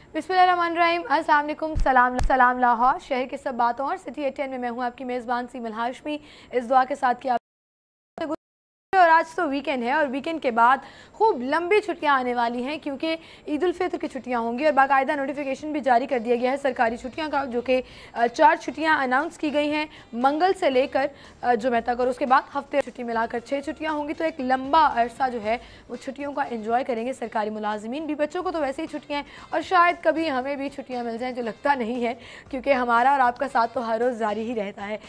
बिस्मिल्लाहिर्रहमानिर्रहीम, अस्सलाम वालेकुम, सलाम सलाम लाहौर। शहर के सब बातों और सिटी 8 में मैं हूँ आपकी मेज़बान सीमल हाशमी। इस दुआ के साथ कि और आज तो वीकेंड है और वीकेंड के बाद खूब लंबी छुट्टियां आने वाली हैं क्योंकि ईद उल फितर की छुट्टियां होंगी और बाकायदा नोटिफिकेशन भी जारी कर दिया गया है सरकारी छुट्टियां का, जो कि 4 छुट्टियां अनाउंस की गई हैं मंगल से लेकर जुमे तक, और उसके बाद हफ्ते छुट्टी मिलाकर 6 छुट्टियां होंगी। तो एक लंबा अरसा जो है वो छुट्टियों का एंजॉय करेंगे सरकारी मुलाजिमीन भी। बच्चों को तो वैसे ही छुट्टियाँ हैं और शायद कभी हमें भी छुट्टियाँ मिल जाएँ, जो लगता नहीं है क्योंकि हमारा और आपका साथ तो हर रोज़ जारी ही रहता है।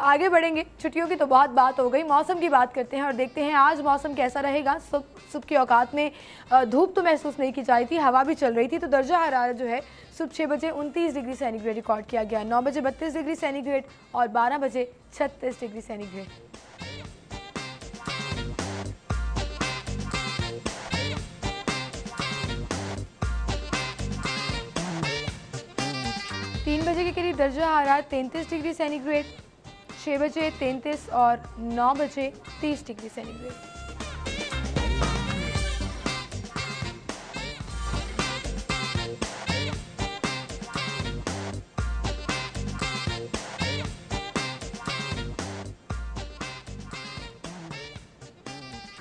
आगे बढ़ेंगे। छुट्टियों की तो बहुत बात हो गई, मौसम की बात करते हैं और देखते हैं आज मौसम कैसा रहेगा। सुबह की औकात में धूप तो महसूस नहीं की जा रही थी, हवा भी चल रही थी, तो दर्जा हरारत जो है सुबह 6 बजे 29 डिग्री सेंटीग्रेड रिकॉर्ड किया गया, 9 बजे 32 डिग्री सेंटीग्रेड और 12 बजे 36 डिग्री सेंटीग्रेड। तीन बजे के करीब दर्जा हरारत 33 डिग्री सेंटीग्रेड, 6 बजे 33 और 9 बजे 30 डिग्री सेंटीग्रेड।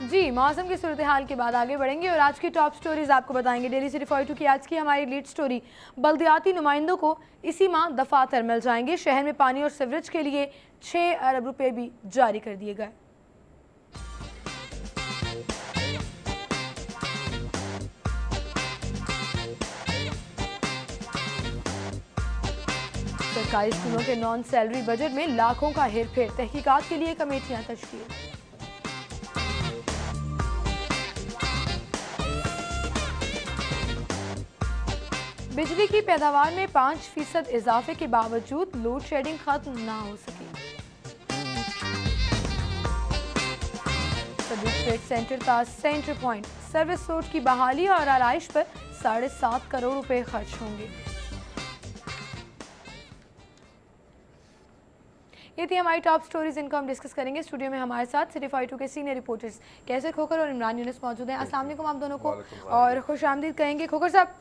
जी, मौसम की सूरत हाल के बाद आगे बढ़ेंगे और आज की टॉप स्टोरीज आपको बताएंगे। डेली सिटी 42 की आज की हमारी लीड स्टोरी, बल्दियाती नुमाइंदों को इसी माह दफातर मिल जाएंगे। शहर में पानी और सीवरेज के लिए 6 अरब रुपए भी जारी कर दिए गए। सरकारी स्कूलों के नॉन सैलरी बजट में लाखों का हेरफेर, तहकीकात के लिए कमेटियां तश्कील। बिजली की पैदावार में 5% इजाफे के बावजूद लोड शेडिंग खत्म ना हो सकी। सदीक ट्रेड सेंटर का सेंटर पॉइंट, सर्विस रोड की बहाली और आराइश पर 7.5 करोड़ रुपए खर्च होंगे। ये थी हमारी टॉप स्टोरीज, इनको हम डिस्कस करेंगे। स्टूडियो में हमारे साथ सिटी 42 के सीनियर रिपोर्टर्स कैसर खोखर और इमरान यूनुस मौजूद हैं। अस्सलाम वालेकुम आप दोनों को और खुश आमदीद कहेंगे। खोखर साहब,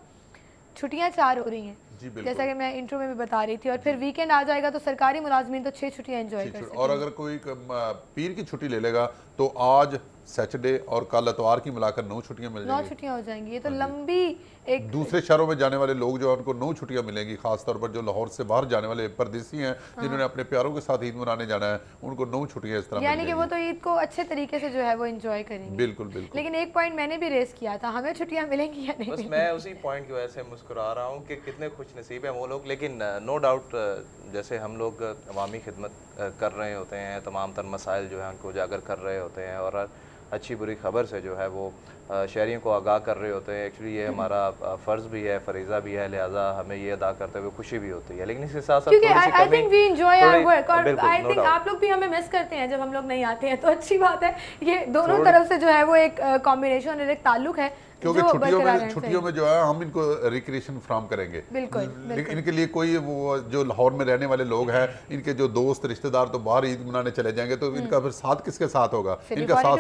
छुट्टियां 4 हो रही हैं जैसा कि मैं इंट्रो में भी बता रही थी, और फिर वीकेंड आ जाएगा तो सरकारी मुलाजमीन तो 6 छुट्टियां एंजॉय कर सकते हैं। और अगर कोई पीर की छुट्टी ले लेगा तो आज सैटरडे और कल इतवार की मिलाकर 9 छुट्टियां मिल जाएंगी। 9 छुट्टियां हो जाएंगी। ये तो लंबी एक दूसरे शहरों में जाने वाले लोग जो है उनको 9 छुट्टियां मिलेंगी, खासतौर पर जो लाहौर से बाहर जाने वाले परदेसी हैं जिन्होंने अपने प्यारों के साथ ईद मनाने जाना है, उनको 9 छुट्टियां इस तरह, यानी कि वो तो ईद को अच्छे तरीके से जो है वो एंजॉय करेंगे। बिल्कुल बिल्कुल। लेकिन एक पॉइंट मैंने भी रेस किया था, हमें छुट्टियां मिलेंगी या नहीं? बस मैं उसी पॉइंट की वजह से मुस्कुरा रहा हूँ कि कितने खुश नसीब है वो लोग। लेकिन नो डाउट जैसे हम लोग अवामी खिदमत कर रहे होते हैं, तमाम तर मसाइल जो है उनको उजागर कर रहे होते हैं और अच्छी बुरी खबर से जो है वो शहरियों को आगाह कर रहे होते हैं। एक्चुअली ये हमारा फ़र्ज़ भी है, फरीज़ा भी है, लिहाजा हमें ये अदा करते हुए खुशी भी होती है। लेकिन इसके साथ साथ क्योंकि I think we enjoy our work और आई थिंक आप लोग भी हमें मिस करते हैं जब हम लोग नहीं आते हैं, तो अच्छी बात है। ये दोनों तरफ से जो है वो एक कॉम्बिनेशन और एक ताल्लुक है, क्योंकि छुट्टियों में जो है हम इनको रिक्रिएशन फ्राहम करेंगे। बिल्कुल। इनके लिए कोई वो जो लाहौर में रहने वाले लोग हैं, इनके जो दोस्त रिश्तेदार तो बाहर ईद मनाने चले जाएंगे, तो इनका फिर साथ किसके साथ होगा? इनका साथ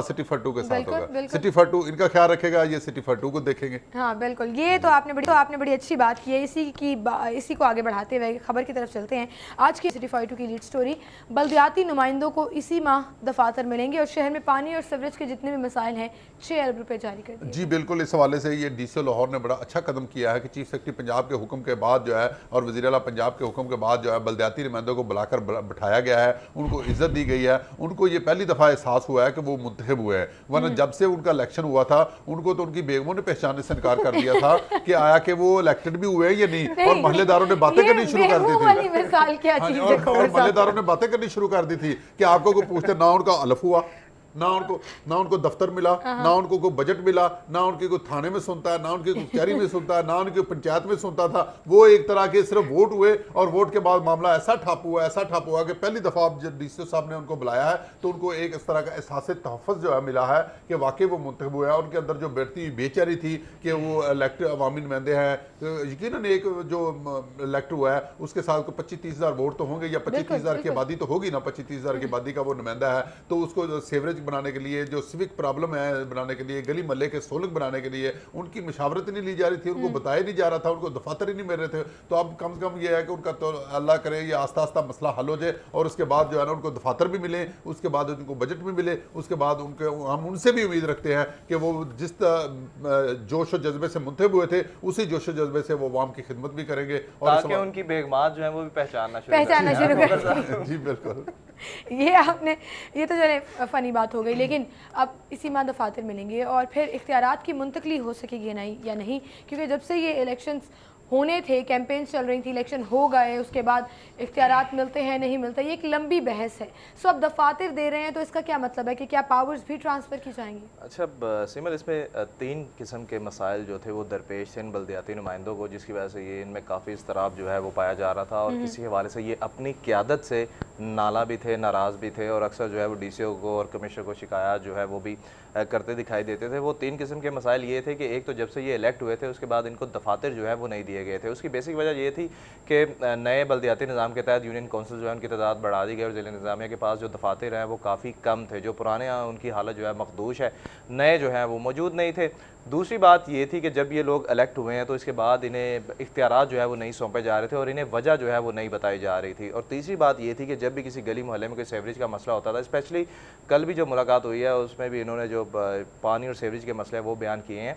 सिटी 42 के साथ होगा। सिटी 42 इनका ख्याल रखेगा, ये सिटी 42 को देखेंगे। हाँ बिल्कुल, ये तो आपने बड़ी अच्छी बात की है। इसी को आगे बढ़ाते हुए खबर की तरफ चलते हैं। आज की सिटी 42 की लीड स्टोरी, बल्दियाती नुमाइंदों को इसी माह दफातर मिलेंगे और शहर में पानी और सीवरेज के जितने भी मसाइल हैं 6 अरब रुपए जारी कर दिए। जी बिल्कुल, इस हवाले से ये डीसी लाहौर ने बड़ा अच्छा कदम किया है कि चीफ सेक्रेटरी पंजाब के हुक्म के बाद जो है और वज़ीर आला पंजाब के हुक्म के बाद जो है बल्दियाती नुमाइंदों को बुलाकर बिठाया गया है, उनको इज्जत दी गई है। उनको ये पहली दफ़ा एहसास हुआ है कि वो मुंतखब हुए हैं, वरना जब से उनका इलेक्शन हुआ था उनको तो उनकी बेगमों ने पहचानने से इनकार कर दिया था कि आया कि वो इलेक्टेड भी हुए हैं या नहीं, और महल्लेदारों ने बातें करनी शुरू कर दी थी। और महल्लेदारों ने बातें करनी शुरू कर दी थी कि आपको कोई पूछते ना उनका अलफ हुआ, ना उनको दफ्तर मिला, ना उनको कोई बजट मिला, ना उनके कोई थाने में सुनता है, ना उनके कोई कचहरी में सुनता है, ना उनके पंचायत में सुनता था। वो एक तरह के सिर्फ वोट हुए और वोट के बाद मामला ऐसा ठप हुआ कि पहली दफा जब डीसी साहब ने उनको बुलाया है तो उनको एक इस तरह का एहसास तहफ़्फ़ुज़ जो है मिला है कि वाकई वो मुंतखब हुआ है। उनके अंदर जो बढ़ती हुई बेचैनी थी कि वो इलेक्ट अवामी नुमाइंदे हैं, यकीनन एक जो इलेक्ट हुआ है उसके साथ 25-30 हज़ार वोट तो होंगे या 25-30 हज़ार की आबादी तो होगी ना, 25-30 हज़ार की आबादी का वो नुमाइंदा है, तो उसको सेवरेज बनाने के लिए, जो सिविक प्रॉब्लम है बनाने के लिए, गली महल्ले के सोलंग बनाने के लिए उनकी मशावरत नहीं ली जा रही थी, उनको बताया नहीं जा रहा था, उनको दफातर ही नहीं मिल रहे थे। तो अब कम से कम ये है कि उनका तो अल्लाह करे ये आस्ता आस्ता मसला हल हो जाए और उसके बाद जो है ना उनको दफातर भी मिले, उसके बाद उनको बजट भी मिले, उसके बाद उनके हम उनसे भी उम्मीद रखते हैं कि वो जिस जोश और जज्बे से मुंतखब हुए थे उसी जोश और जज्बे से वो अवाम की खिदमत भी करेंगे और ताकि उनकी बेगमात जो है वो भी पहचानना शुरू कर जी बिल्कुल। ये तो चले फ़नी बात हो गई, लेकिन अब इसी माह दफातर मिलेंगे और फिर इख्तियारात की मुंतकली हो सकेगी नहीं या नहीं, क्योंकि जब से ये इलेक्शंस होने थे, कैंपेन्स चल रही थी, इलेक्शन हो गए, उसके बाद इख्तियारात मिलते हैं नहीं मिलते, ये एक लंबी बहस है। सो अब दफातर दे रहे हैं तो इसका क्या मतलब है कि क्या पावर्स भी ट्रांसफ़र की जाएंगी? अच्छा सिमर, इसमें 3 किस्म के मसाइल जो थे वो दरपेश थे इन बल्दियाती नुमाइंदों को, जिसकी वजह से ये इनमें काफ़ी इस्तराब जो है वो पाया जा रहा था और किसी हवाले से ये अपनी क़यादत से नाला भी थे, नाराज़ भी थे और अक्सर जो है वो DCO को और कमिश्नर को शिकायत जो है वो भी करते दिखाई देते थे। वो 3 किस्म के मसाइल ये थे कि एक तो जब से ये इलेक्ट हुए थे उसके बाद इनको दफातर जो है वो नहीं दिए गए थे। उसकी बेसिक वजह ये थी कि नए बल्दियाती निज़ाम के तहत यूनियन कौंसिल जो है उनकी तादाद बढ़ा दी गई और ज़िला इंतज़ामिया के पास जो दफातर हैं वो काफ़ी कम थे, जो पुराने उनकी हालत जो है मखदूश है, नए जो हैं वो मौजूद नहीं थे। दूसरी बात ये थी कि जब ये लोग इलेक्ट हुए हैं तो इसके बाद इन्हें इख्तियारात जो है वो नहीं सौंपे जा रहे थे और इन्हें वजह जो है वो नहीं बताई जा रही थी। और तीसरी बात ये थी कि जब भी किसी गली मोहल्ले में कोई सेवरेज का मसला होता था, स्पेशली कल भी जो मुलाकात हुई है उसमें भी इन्होंने जो पानी और सेवरेज के मसले वो बयान किए हैं।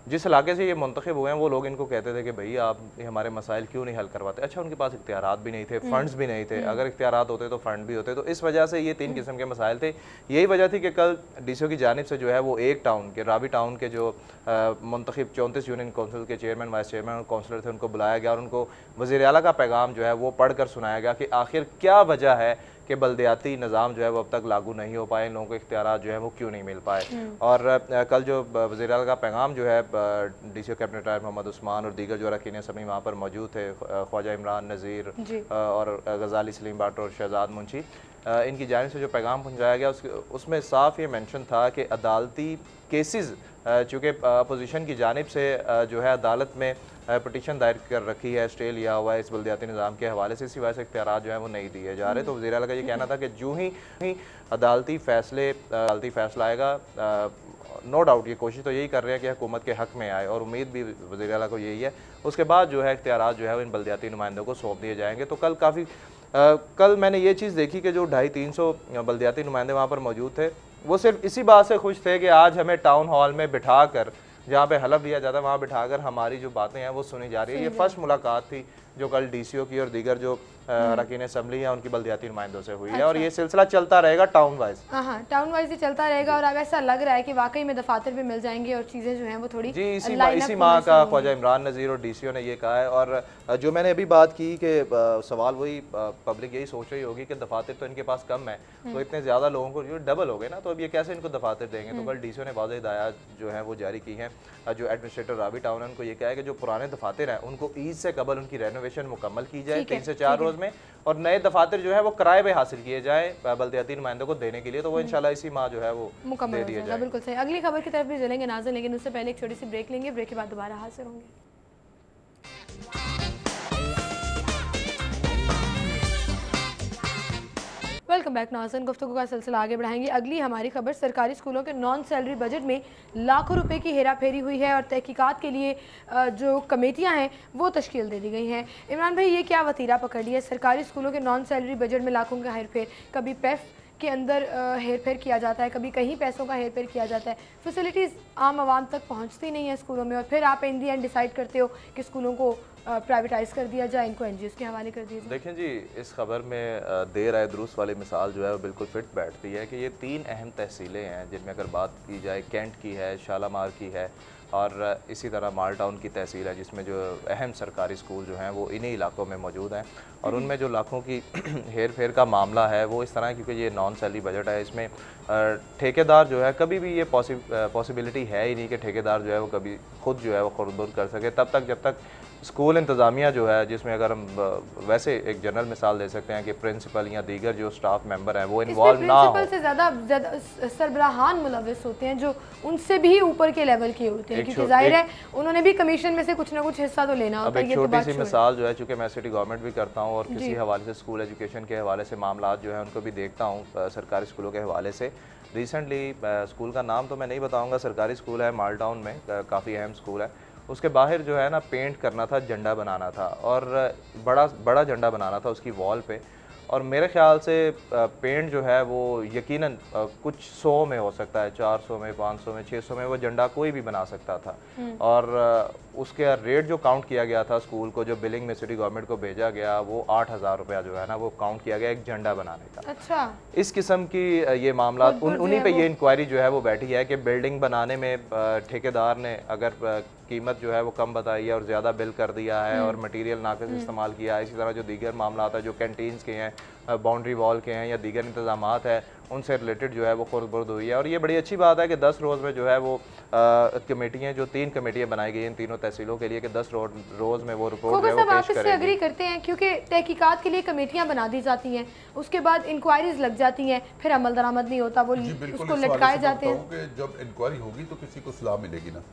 जिस इलाके से ये मुंतखब हुए हैं वो लोग इनको कहते थे कि भाई आप हमारे मसाइल क्यों नहीं हल करवाते। अच्छा, उनके पास इख्तियारात भी नहीं थे, फंड्स भी नहीं थे, अगर इख्तियारात होते तो फंड भी होते। तो इस वजह से ये 3 किस्म के मसाइल थे। यही वजह थी कि कल DCO की जानिब से जो है वो एक टाउन के रावी टाउन के जो मुंतखब 34 यूनियन कौंसिल के चेयरमैन, वाइस चेयरमैन और काउंसलर थे उनको बुलाया गया और उनको वज़ीर आला का पैगाम जो है वो पढ़ कर सुनाया गया कि आखिर क्या वजह है कि बल्दियाती निज़ाम जो है वो अब तक लागू नहीं हो पाए, इन लोगों को इख्तियारात जो है वो क्यों नहीं मिल पाए। और कल जो वज़ीर आला का पैगाम जो है DCO कैबिनेट राय मोहम्मद उस्मान और दीगर जो अरकान असम्बली वहाँ पर मौजूद थे, ख्वाजा इमरान नज़ीर और गजाली सलीम भट्ट और शहजाद मुंशी, इनकी जानिब से जो पैगाम पहुँचाया गया उसमें साफ ये मेंशन था कि अदालती केसेस चूँकि अपोजिशन की जानिब से जो है अदालत में पटिशन दायर कर रखी है, स्टे लिया हुआ है इस बल्दियाती निज़ाम के हवाले से, इसी वजह से इख्तियारात जो है वो नहीं दिए जा रहे। तो वज़ीर आला का ये कहना था कि जो ही अदालती फ़ैसला आएगा, नो डाउट ये कोशिश तो यही कर रहे हैं कि हुकूमत के हक़ में आए और उम्मीद भी वज़ीर आला को यही है, उसके बाद जो है इख्तियारात जो है इन बल्दियाती नुमाइंदों को सौंप दिए जाएंगे। तो कल मैंने ये चीज़ देखी कि जो 250-300 बल्दियाती नुमाइंदे वहाँ पर मौजूद थे, वो सिर्फ इसी बात से खुश थे कि आज हमें टाउन हॉल में बिठा कर, जहाँ पे हलफ लिया जाता है वहाँ बिठाकर हमारी जो बातें हैं वो सुनी जा रही है। ये फर्स्ट मुलाकात थी जो कल DCO की और दीगर जो अरकान असम्बली है उनकी बल्दियाती नुमाइंदों से हुई है। और ये सिलसिला चलता रहेगा टाउन वाइज। हाँ, टाउन वाइज ही चलता रहेगा। और अब ऐसा लग रहा है कि वाकई में दफातर भी मिल जाएंगे और चीज़ें जो हैं वो थोड़ी जी इसी माह का ख्वाजा इमरान नज़ीर और DCO ने ये कहा है। और जो मैंने अभी बात की कि सवाल वही पब्लिक यही सोच रही होगी कि दफातर तो इनके पास कम है, तो इतने ज़्यादा लोगों को जो डबल हो गए ना, तो अब ये कैसे इनको दफातर देंगे। तो कल DCO ने वाज़ेह हिदायत जो है वो जारी की हैं। जो एडमिनिस्ट्रेटर रावी टाउन है उनको ये कहा है कि जो पुराने दफातर हैं उनको ईद से कबल उनकी रेनोवेशन मुकम्मल की जाए 3 से 4 रोज़ में, और नए दफातर जो है वो किराए पे हासिल किए जाए बल्दियाती नुमाइंदों को देने के लिए। तो वो इंशाल्लाह इसी माह जो है वो मुकम्मल हो जाएगा। बिल्कुल सही। अगली खबर की तरफ भी चलेंगे नाज़िर, लेकिन उससे पहले एक छोटी सी ब्रेक लेंगे। ब्रेक के बाद दोबारा हाजिर होंगे। वेलकम बैक नाज़रीन, गुफ्तगू का सिलसिला आगे बढ़ाएंगे। अगली हमारी खबर, सरकारी स्कूलों के नॉन सैलरी बजट में लाखों रुपए की हेरा फेरी हुई है और तहकीकात के लिए जो कमेटियां हैं वो तश्कील दे दी गई हैं। इमरान भाई, ये क्या वतीरा पकड़ लिया? सरकारी स्कूलों के नॉन सैलरी बजट में लाखों का हेर फेर, कभी पेफ के अंदर हेर फेर किया जाता है, कभी कहीं पैसों का हेर फेर किया जाता है, फैसिलिटीज़ आम आवाम तक पहुँचती नहीं है स्कूलों में, और फिर आप इन दी एंड डिसाइड करते हो कि स्कूलों को प्राइवेटाइज कर दिया जाए, इनको NGOs के हवाले कर दिया जाए। देखें जी, इस खबर में देर आए दुरुस्त वाली मिसाल जो है वो बिल्कुल फिट बैठती है कि ये 3 अहम तहसीलें हैं जिनमें अगर बात की जाए कैंट की है, शालामार की है और इसी तरह माल टाउन की तहसील है, जिसमें जो अहम सरकारी स्कूल जो हैं वो इन्हीं इलाकों में मौजूद हैं। और उनमें जो लाखों की हेर फेर का मामला है वो इस तरह है, क्योंकि ये नॉन सैलरी बजट है, इसमें ठेकेदार जो है कभी भी ये पॉसिबिलिटी है ही नहीं कि ठेकेदार जो है वो कभी खुद जो है वो खुर्द कर सके, तब तक जब तक स्कूल इंतज़ामिया जो है, जिसमें अगर हम वैसे एक जनरल मिसाल दे सकते हैं कि प्रिंसिपल या दीगर जो स्टाफ मेंबर हैं वो इन्वॉल्व ना हो। प्रिंसिपल से ज़्यादा सरबराहान मुलविस होते हैं जो उनसे भी ऊपर के लेवल के होते हैं, क्योंकि जाहिर है उन्होंने भी कमीशन में से कुछ ना कुछ हिस्सा तो लेना होता है। अब एक छोटी सी मिसाल जो है, चूँकि मैं सिटी गवर्नमेंट भी करता हूँ और किसी हवाले से स्कूल एजुकेशन के हवाले से मामला जो है उनको भी देखता हूँ सरकारी स्कूलों के हवाले से। रिसेंटली स्कूल का नाम तो मैं नहीं बताऊंगा, सरकारी स्कूल है माल टाउन में, काफ़ी अहम स्कूल है, उसके बाहर जो है ना पेंट करना था, झंडा बनाना था और बड़ा बड़ा झंडा बनाना था उसकी वॉल पे। और मेरे ख्याल से पेंट जो है वो यकीनन कुछ 100 में हो सकता है, 400 में, 500 में, 600 में वो झंडा कोई भी बना सकता था। और उसके रेट जो काउंट किया गया था स्कूल को, जो बिलिंग में सिटी गवर्नमेंट को भेजा गया, वो 8,000 रुपया जो है ना वो काउंट किया गया एक झंडा बनाने का। अच्छा, इस किस्म की ये मामला उन्हीं पे ये इंक्वायरी जो है वो बैठी है कि बिल्डिंग बनाने में ठेकेदार ने अगर कीमत जो है वो कम बताई है और ज़्यादा बिल कर दिया है और मटेरियल नाकिस इस्तेमाल किया है। इसी तरह जो दीगर मामला आता है जो कैंटीन्स के हैं, बाउंड्री वॉल के हैं या दीगर इंतजामात है, उनसे रिलेटेड जो है वो खुर्द-बुर्द हुई है। और ये बड़ी अच्छी बात है कि 10 रोज़ में जो है वो कमेटियाँ, जो 3 कमेटियाँ बनाई गई हैं तीनों तहसीलों के लिए, कि 10 रोज़ में वो रिपोर्ट जो है वो पेश करेंगे। एग्री करते हैं क्योंकि तहकीकात के लिए कमेटियां बना दी जाती हैं, उसके बाद इंक्वायरीज लग जाती हैं, फिर अमल दरामद नहीं होता, वो उसको लटकाए जाते हैं। कि जब इंक्वायरी होगी तो किसी को सलाह मिलेगी ना।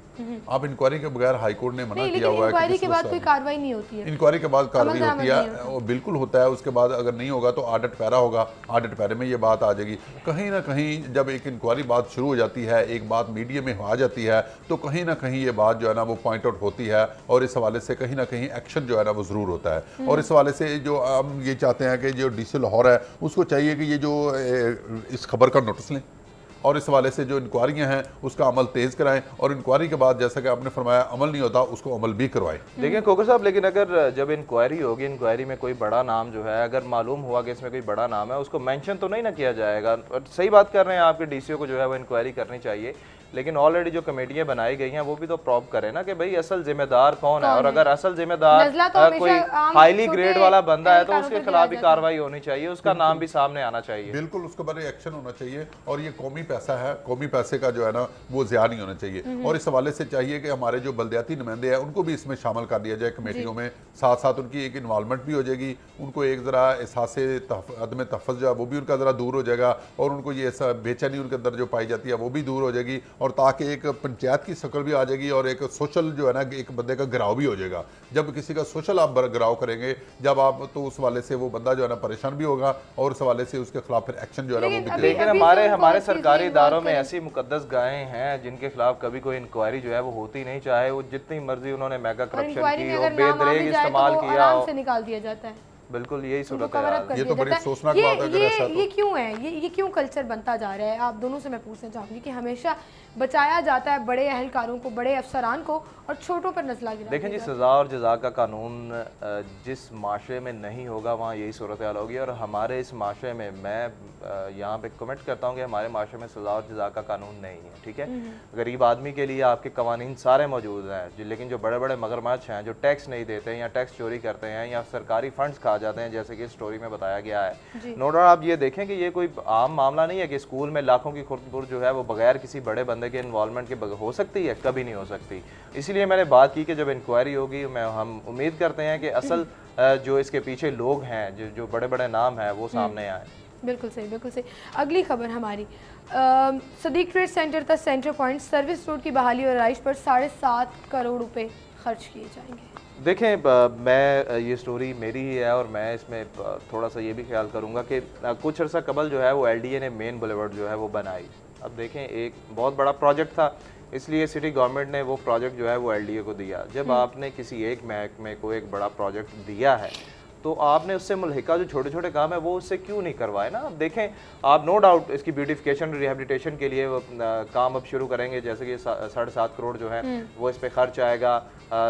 आप इंक्वायरी के बगैर हाई कोर्ट ने मना किया हुआ है, इंक्वायरी के बाद कोई कार्रवाई नहीं होती है, इंक्वायरी के बाद कार्रवाई होती है, वो बिल्कुल होता है। उसके बाद अगर नहीं होगा तो ऑडिट पैरा होगा, ऑडिट पैरे में ये बात आ जाएगी। कहीं ना कहीं जब एक इंक्वायरी बात शुरू हो जाती है, एक बात मीडिया में आ जाती है, तो कहीं ना कहीं ये बात जो है ना वो पॉइंट आउट होती है और इस हवाले से कहीं ना कहीं एक्शन जो है ना वो ज़रूर होता है। और इस हवाले से जो हम ये चाहते हैं कि जो डीसी लाहौर है उसको चाहिए कि ये जो इस खबर का नोटिस लें और इस हवाले से जो इंक्वायरियां हैं उसका अमल तेज़ कराएं और इंक्वायरी के बाद जैसा कि आपने फरमाया अमल नहीं होता उसको अमल भी करवाएं। देखिए खोकर साहब, लेकिन अगर जब इंक्वायरी होगी, इंक्वायरी में कोई बड़ा नाम जो है अगर मालूम हुआ कि इसमें कोई बड़ा नाम है, उसको मेंशन तो नहीं ना किया जाएगा। सही बात कर रहे हैं आपके डीसीओ को जो है वो इंक्वायरी करनी चाहिए, लेकिन ऑलरेडी जो कमेटियां बनाई गई हैं वो भी तो प्रूव करें ना कि भाई असल जिम्मेदार कौन है। और अगर असल जिम्मेदार कोई हाईली ग्रेड वाला बंदा है तो उसके खिलाफ भी कार्रवाई होनी चाहिए, उसका नाम भी सामने आना चाहिए। बिल्कुल, उसके बारे एक्शन होना चाहिए। और ये कौमी पैसा है, कौमी पैसे का जो है ना वो ज़िया नहीं होना चाहिए। और इस हवाले से चाहिए कि हमारे जो बल्दियाती नुमाइंदे हैं उनको भी इसमें शामिल कर दिया जाए कमेटियों में, साथ साथ उनकी एक इन्वॉल्वमेंट भी हो जाएगी, उनको एक ज़रा एहसास अदम तहफ़्फ़ुज़ जो है वो भी उनका ज़रा दूर हो जाएगा और उनको ये बेचैनी उनके अंदर जो पाई जाती है वो भी दूर हो जाएगी। और ताकि एक पंचायत की शक्ल भी आ जाएगी और एक सोशल जो है ना एक बंदे का गिराव भी हो जाएगा। जब किसी का सोशल आप गिराव करेंगे जब आप, तो उस वाले से वो बंदा जो है ना परेशान भी होगा और उस वाले से उसके खिलाफ फिर एक्शन जो है ना वो भी। लेकिन हमारे सरकारी इदारों में ऐसी मुकद्दस गायें हैं जिनके खिलाफ कभी कोई इंक्वायरी जो है वो होती नहीं, चाहे वो जितनी मर्जी उन्होंने मेगा करप्शन की हो, बेदरेग इस्तेमाल किया हो, से निकाल दिया जाता है। बिल्कुल यही सूरत है। ये तो बड़ी अफसोसनाक बात है। ये क्यों है, ये क्यों कल्चर बनता जा रहा है? आप दोनों से मैं पूछना चाहूंगी कि हमेशा बचाया जाता है बड़े अहलकारों को, बड़े अफसरान को, और छोटों पर नस्ला गिरा। देखें जी, सज़ा और जज़ा का कानून जिस माशरे में नहीं होगा वहाँ यही सूरत हाल होगी। और हमारे इस माशरे में, मैं यहाँ पे कमेंट करता हूँ कि हमारे माशरे में सज़ा और जज़ा का कानून नहीं है, ठीक है। गरीब आदमी के लिए आपके कवानीन सारे मौजूद हैं, लेकिन जो बड़े बड़े मगरमच्छ हैं जो टैक्स नहीं देते हैं या टैक्स चोरी करते हैं या सरकारी फंड्स खा जाते हैं, जैसे कि स्टोरी में बताया गया है, नो डाउट आप ये देखें कि ये कोई आम मामला नहीं है कि स्कूल में लाखों की खुर्द जो है वो बगैर किसी बड़े बंदे के इन्वॉल्वमेंट के हो सकती है, कभी नहीं हो सकती। इसीलिए मैंने बात की कि जब इंक्वायरी होगी हम उम्मीद करते हैं कि असल जो इसके पीछे लोग हैं, जो बड़े बड़े नाम हैं, वो सामने आए। बिल्कुल सही, बिल्कुल सही। अगली खबर हमारी, सदीक ट्रेड सेंटर तक सेंटर पॉइंट सर्विस रोड की बहाली और राइश पर 7.5 करोड़ रुपए खर्च किए जाएंगे। देखें, मैं ये स्टोरी मेरी ही है और मैं इसमें थोड़ा सा ये भी ख्याल करूँगा कि कुछ अर्सा कबल जो है वो LDA ने मेन बुलेवर्ड जो है वो बनाई। अब देखें, एक बहुत बड़ा प्रोजेक्ट था, इसलिए सिटी गवर्नमेंट ने वो प्रोजेक्ट जो है वो LDA को दिया। जब आपने किसी एक महकमे को एक बड़ा प्रोजेक्ट दिया है तो आपने उससे मुल्हिका जो छोटे छोटे काम है वो उससे क्यों नहीं करवाए ना। अब देखें, आप नो डाउट इसकी ब्यूटिफिकेशन रिहेबिलिटेशन के लिए काम अब शुरू करेंगे, जैसे कि 7.5 करोड़ जो है वो इस पर खर्च आएगा।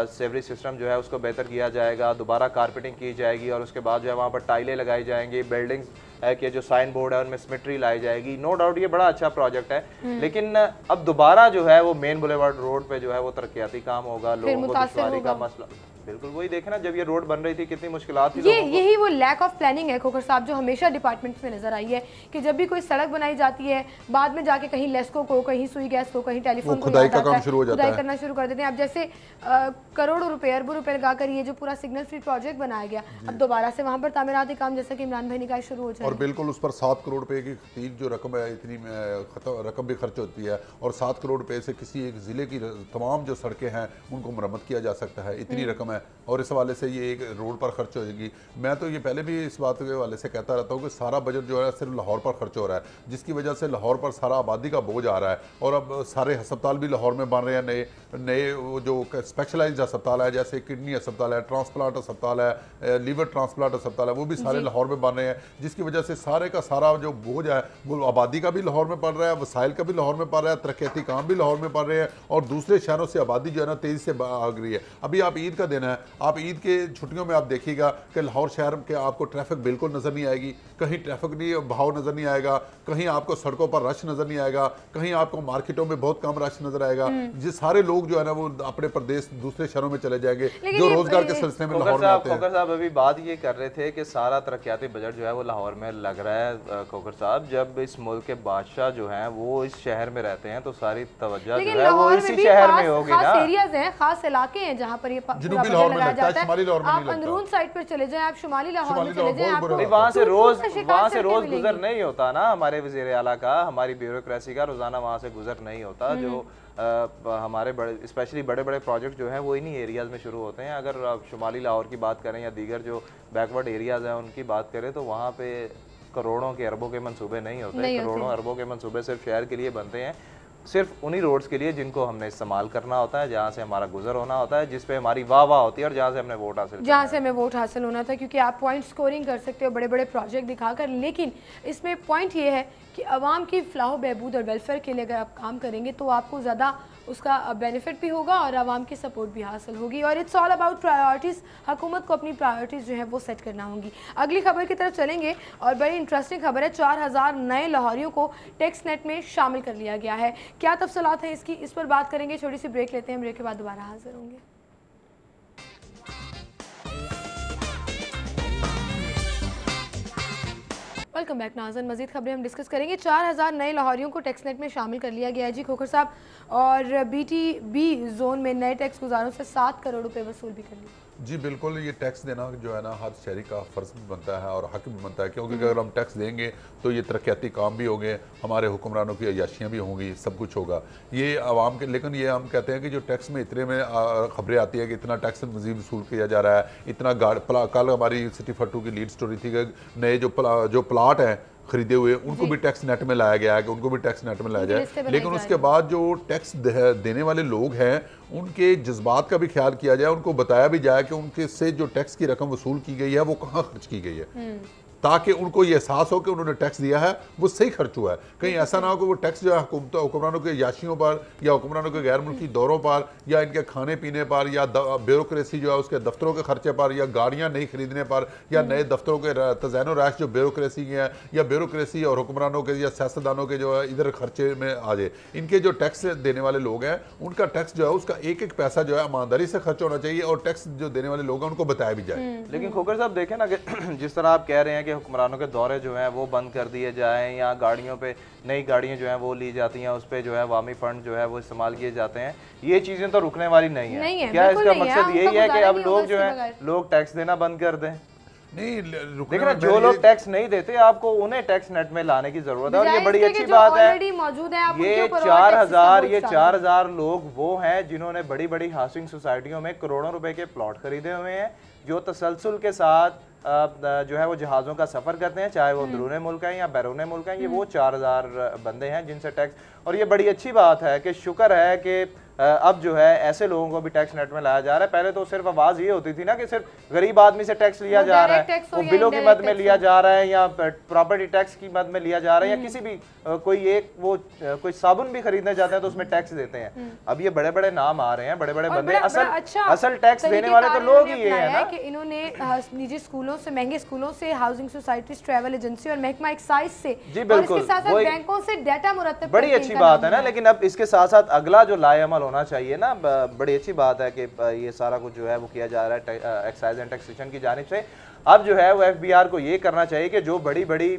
सेवरेज सिस्टम जो है उसको बेहतर किया जाएगा, दोबारा कारपेटिंग की जाएगी और उसके बाद जो है वहाँ पर टाइलें लगाई जाएंगी, बिल्डिंग्स के जो साइन बोर्ड है उनमें सिमेट्री लाई जाएगी। नो डाउट ये बड़ा अच्छा प्रोजेक्ट है, लेकिन अब दोबारा जो है वो मेन बुलेवार्ड रोड पे जो है वो तरक्याती काम होगा, लोगों को दुश्वारी का मसला। बिल्कुल वही देखना, जब ये रोड बन रही थी कितनी मुश्किलात थी। यही वो लैक ऑफ प्लानिंग है खोखर साहब, जो हमेशा डिपार्टमेंट्स में नजर आई है कि जब भी कोई सड़क बनाई जाती है बाद में जाके कहीं लेस्को को, कहीं सुई गैस को, कहीं टेलीफोन को खुदाई का काम शुरू हो जाता है, खुदाई करना शुरू कर देते हैं। अब जैसे करोड़ों रुपए, अरबों रुपए लगाकर ये जो पूरा सिग्नल फ्री प्रोजेक्ट बनाया गया, अब दोबारा से वहां पर तामीराती काम जैसे कि इमरान भाई ने कहा शुरू हो जाए और बिल्कुल उस पर 7 करोड़ रुपए की जो रकम है, इतनी रकम भी खर्च होती है और 7 करोड़ रुपए से किसी एक जिले की तमाम जो सड़कें हैं उनको मरम्मत किया जा सकता है। इतनी रकम है और इस हवाले से ये एक रोड पर खर्च हो जाएगी। मैं तो ये पहले भी इस बात के हवाले से कहता रहता हूँ कि सारा बजट जो है सिर्फ लाहौर पर खर्च हो रहा है, जिसकी वजह से लाहौर पर सारा आबादी का बोझ आ रहा है। और अब सारे अस्पताल भी लाहौर में बन रहे हैं, नए नए जो स्पेशलाइज्ड अस्पताल है, जैसे किडनी अस्पताल है, ट्रांसप्लांट अस्पताल है, लीवर ट्रांसप्लांट अस्पताल है, वो भी सारे लाहौर में बन रहे हैं, जिसकी वजह से सारे का सारा जो बोझ है वो आबादी का भी लाहौर में पड़ रहा है, वसाइल का भी लाहौर में पड़ रहा है, तरक्याती काम भी लाहौर में पड़ रहे हैं और दूसरे शहरों से आबादी जो है ना तेज़ी से भाग रही है। अभी आप ईद का दिन है, आप ईद के छुट्टियों में आप देखिएगा कि लाहौर शहर के आपको ट्रैफिक बिल्कुल नज़र नहीं आएगी, कहीं ट्रैफिक नहीं बहाव नज़र नहीं आएगा, कहीं आपको सड़कों पर रश नज़र नहीं आएगा, कहीं आपको मार्केटों में बहुत कम रश नज़र आएगा। ये सारे लोग जो है ना वो अपने प्रदेश दूसरे शहरों में चले जाएंगे जो रोजगार के सिलसिले में लाहौर में आते हैं। खोखर साहब अभी बात ये कर रहे थे कि सारा तरक्याती बजट जो है वो लाहौर में लग रहा है। खोखर साहब, जब इस मुल्क के बादशाह जो हैं वो इस शहर में रहते हैं तो सारी तवज्जो जो है वो इसी शहर में होगी ना। खास एरियाज हैं, खास इलाके हैं जहाँ पर ये जनूबी लाहौर में लगता है, शुमाली लाहौर में नहीं आप लगता। अंदरून साइड पर चले जाएं, आप शुमाली लाहौर में चले जाएं, आपको वहाँ से रोज गुजर नहीं होता ना हमारे वज़ीर आला का, हमारी ब्यूरोक्रेसी का रोजाना वहाँ से गुजर नहीं होता। जो हमारे बड़े स्पेशली बड़े बड़े प्रोजेक्ट जो हैं वो इन्हीं एरियाज़ में शुरू होते हैं। अगर आप शुमाली लाहौर की बात करें या दीगर जो बैकवर्ड एरियाज़ हैं उनकी बात करें तो वहाँ पे करोड़ों के अरबों के मंसूबे नहीं होते। करोड़ों अरबों के मंसूबे सिर्फ शहर के लिए बनते हैं, सिर्फ उन्हीं रोड्स के लिए जिनको हमने इस्तेमाल करना होता है, जहाँ से हमारा गुजर होना होता है, जिस पे हमारी वाह वाह होती है और जहाँ से हमें वोट हासिल होना था। क्योंकि आप पॉइंट स्कोरिंग कर सकते हो बड़े बड़े प्रोजेक्ट दिखाकर, लेकिन इसमें पॉइंट ये है कि आवाम की फलाह बहबूद और वेलफेयर के लिए अगर आप काम करेंगे तो आपको ज़्यादा उसका बेनिफिट भी होगा और आवाम की सपोर्ट भी हासिल होगी। और इट्स ऑल अबाउट प्रायोरिटीज़। हुकूमत को अपनी प्रायोरिटीज़ जो है वो सेट करना होंगी। अगली खबर की तरफ चलेंगे और बड़ी इंटरेस्टिंग खबर है, 4000 नए लाहौरियों को टैक्स नेट में शामिल कर लिया गया है। क्या तफसीलात हैं इसकी, इस पर बात करेंगे। छोटी सी ब्रेक लेते हैं, ब्रेक के बाद दोबारा हाजिर होंगे। वेलकम बैक नाज़रीन, मजीद खबरें हम डिस्कस करेंगे। 4000 नए लाहौरियों को टैक्स नेट में शामिल कर लिया गया है जी खोखर साहब, और BTB जोन में नए टैक्स गुजारों से 7 करोड़ रुपए वसूल भी कर लिए। जी बिल्कुल, ये टैक्स देना जो है ना हर शहरी का फ़र्ज भी बनता है और हक भी बनता है, क्योंकि अगर हम टैक्स देंगे तो ये तरक्याती काम भी होंगे, हमारे हुक्मरानों की अयाशियाँ भी होंगी, सब कुछ होगा ये आवाम के। लेकिन ये हम कहते हैं कि जो टैक्स में इतने में खबरें आती है कि इतना टैक्स मजीद वसूल किया जा रहा है, इतना कल हमारी सिटी फट्टू की लीड स्टोरी थी कि नए जो प्लाट हैं खरीदे हुए उनको भी टैक्स नेट में लाया गया है कि उनको भी टैक्स नेट में लाया जाए। लेकिन उसके बाद जो टैक्स देने वाले लोग हैं उनके जज्बात का भी ख्याल किया जाए, उनको बताया भी जाए कि उनके से जो टैक्स की रकम वसूल की गई है वो कहाँ खर्च की गई है, ताकि उनको ये एहसास हो कि उन्होंने टैक्स दिया है वो सही खर्च हुआ है। कहीं ऐसा ना हो कि वो टैक्स जो है हुक्मरानों के याशियों पर या हुक्मरानों के गैर मुल्की दौरों पर या इनके खाने पीने पर या ब्यूरोक्रेसी जो है उसके दफ्तरों के खर्चे पर या गाड़ियाँ नहीं खरीदने पर या नए दफ्तरों के तज़ैन व राश जो ब्यूरोक्रेसी के हैं या ब्यूरोक्रेसी और हुक्मरानों के या सियासतदानों के जो है इधर खर्चे में आ जाए। इनके जो टैक्स देने वाले लोग हैं उनका टैक्स जो है उसका एक एक पैसा जो है ईमानदारी से खर्च होना चाहिए और टैक्स जो देने वाले लोग हैं उनको बताया भी जाए। लेकिन खोखर साहब देखें ना कि जिस तरह आप कह रहे हैं कि हुक्मरानों के दौरे जो हैं वो बंद कर दिए जाएं या गाड़ियों पे नई गाड़ियां जो हैं वो ली जाती हैं, उस पे जो है अवामी फंड जो है वो इस्तेमाल किए जाते हैं, ये चीजें तो रुकने वाली नहीं है। क्या इसका मकसद यही है कि अब लोग जो है लोग टैक्स देना बंद कर दें? नहीं, देखना जो लोग टैक्स नहीं देते आपको उन्हें टैक्स नेट में लाने की जरूरत है और ये बड़ी अच्छी बात है। ये 4000 लोग वो हैं जिन्होंने बड़ी बड़ी हाउसिंग सोसाइटियों में करोड़ों रुपए के प्लॉट खरीदे हुए हैं, जो तसलसल के साथ जो है वो जहाज़ों का सफ़र करते हैं, चाहे वो अंदरूनी मुल्क हैं या बैरून मुल्क हैं। ये वो 4000 बंदे हैं जिनसे टैक्स, और ये बड़ी अच्छी बात है कि शुक्र है कि अब जो है ऐसे लोगों को भी टैक्स नेट में लाया जा रहा है। पहले तो सिर्फ आवाज़ ये होती थी ना कि सिर्फ गरीब आदमी से टैक्स लिया जा रहा है, वो बिलों की मद में लिया जा रहा है या प्रॉपर्टी टैक्स की मद में लिया जा रहा है या किसी भी कोई साबुन भी खरीदने जाते हैं तो उसमें टैक्स देते हैं। अब ये बड़े बड़े नाम आ रहे हैं, बड़े बड़े बंदे, असल टैक्स देने वाले तो लोग ही ये हैं ना कि इन्होंने निजी स्कूलों से, महंगे स्कूलों से, हाउसिंग सोसाइटीज, ट्रैवल एजेंसी और महकमा एक्साइज से, जी बिल्कुल, इसके साथ साथ बैंकों से डाटा मुरत्तब, बड़ी अच्छी बात है ना। लेकिन अब इसके साथ साथ अगला जो लाएअमल होना चाहिए ना, बड़ी अच्छी बात है कि ये सारा कुछ जो है वो किया जा रहा है एक्साइज एंड टैक्सेशन की जानिब से। अब जो है वो FBR को ये करना चाहिए कि जो बड़ी बड़ी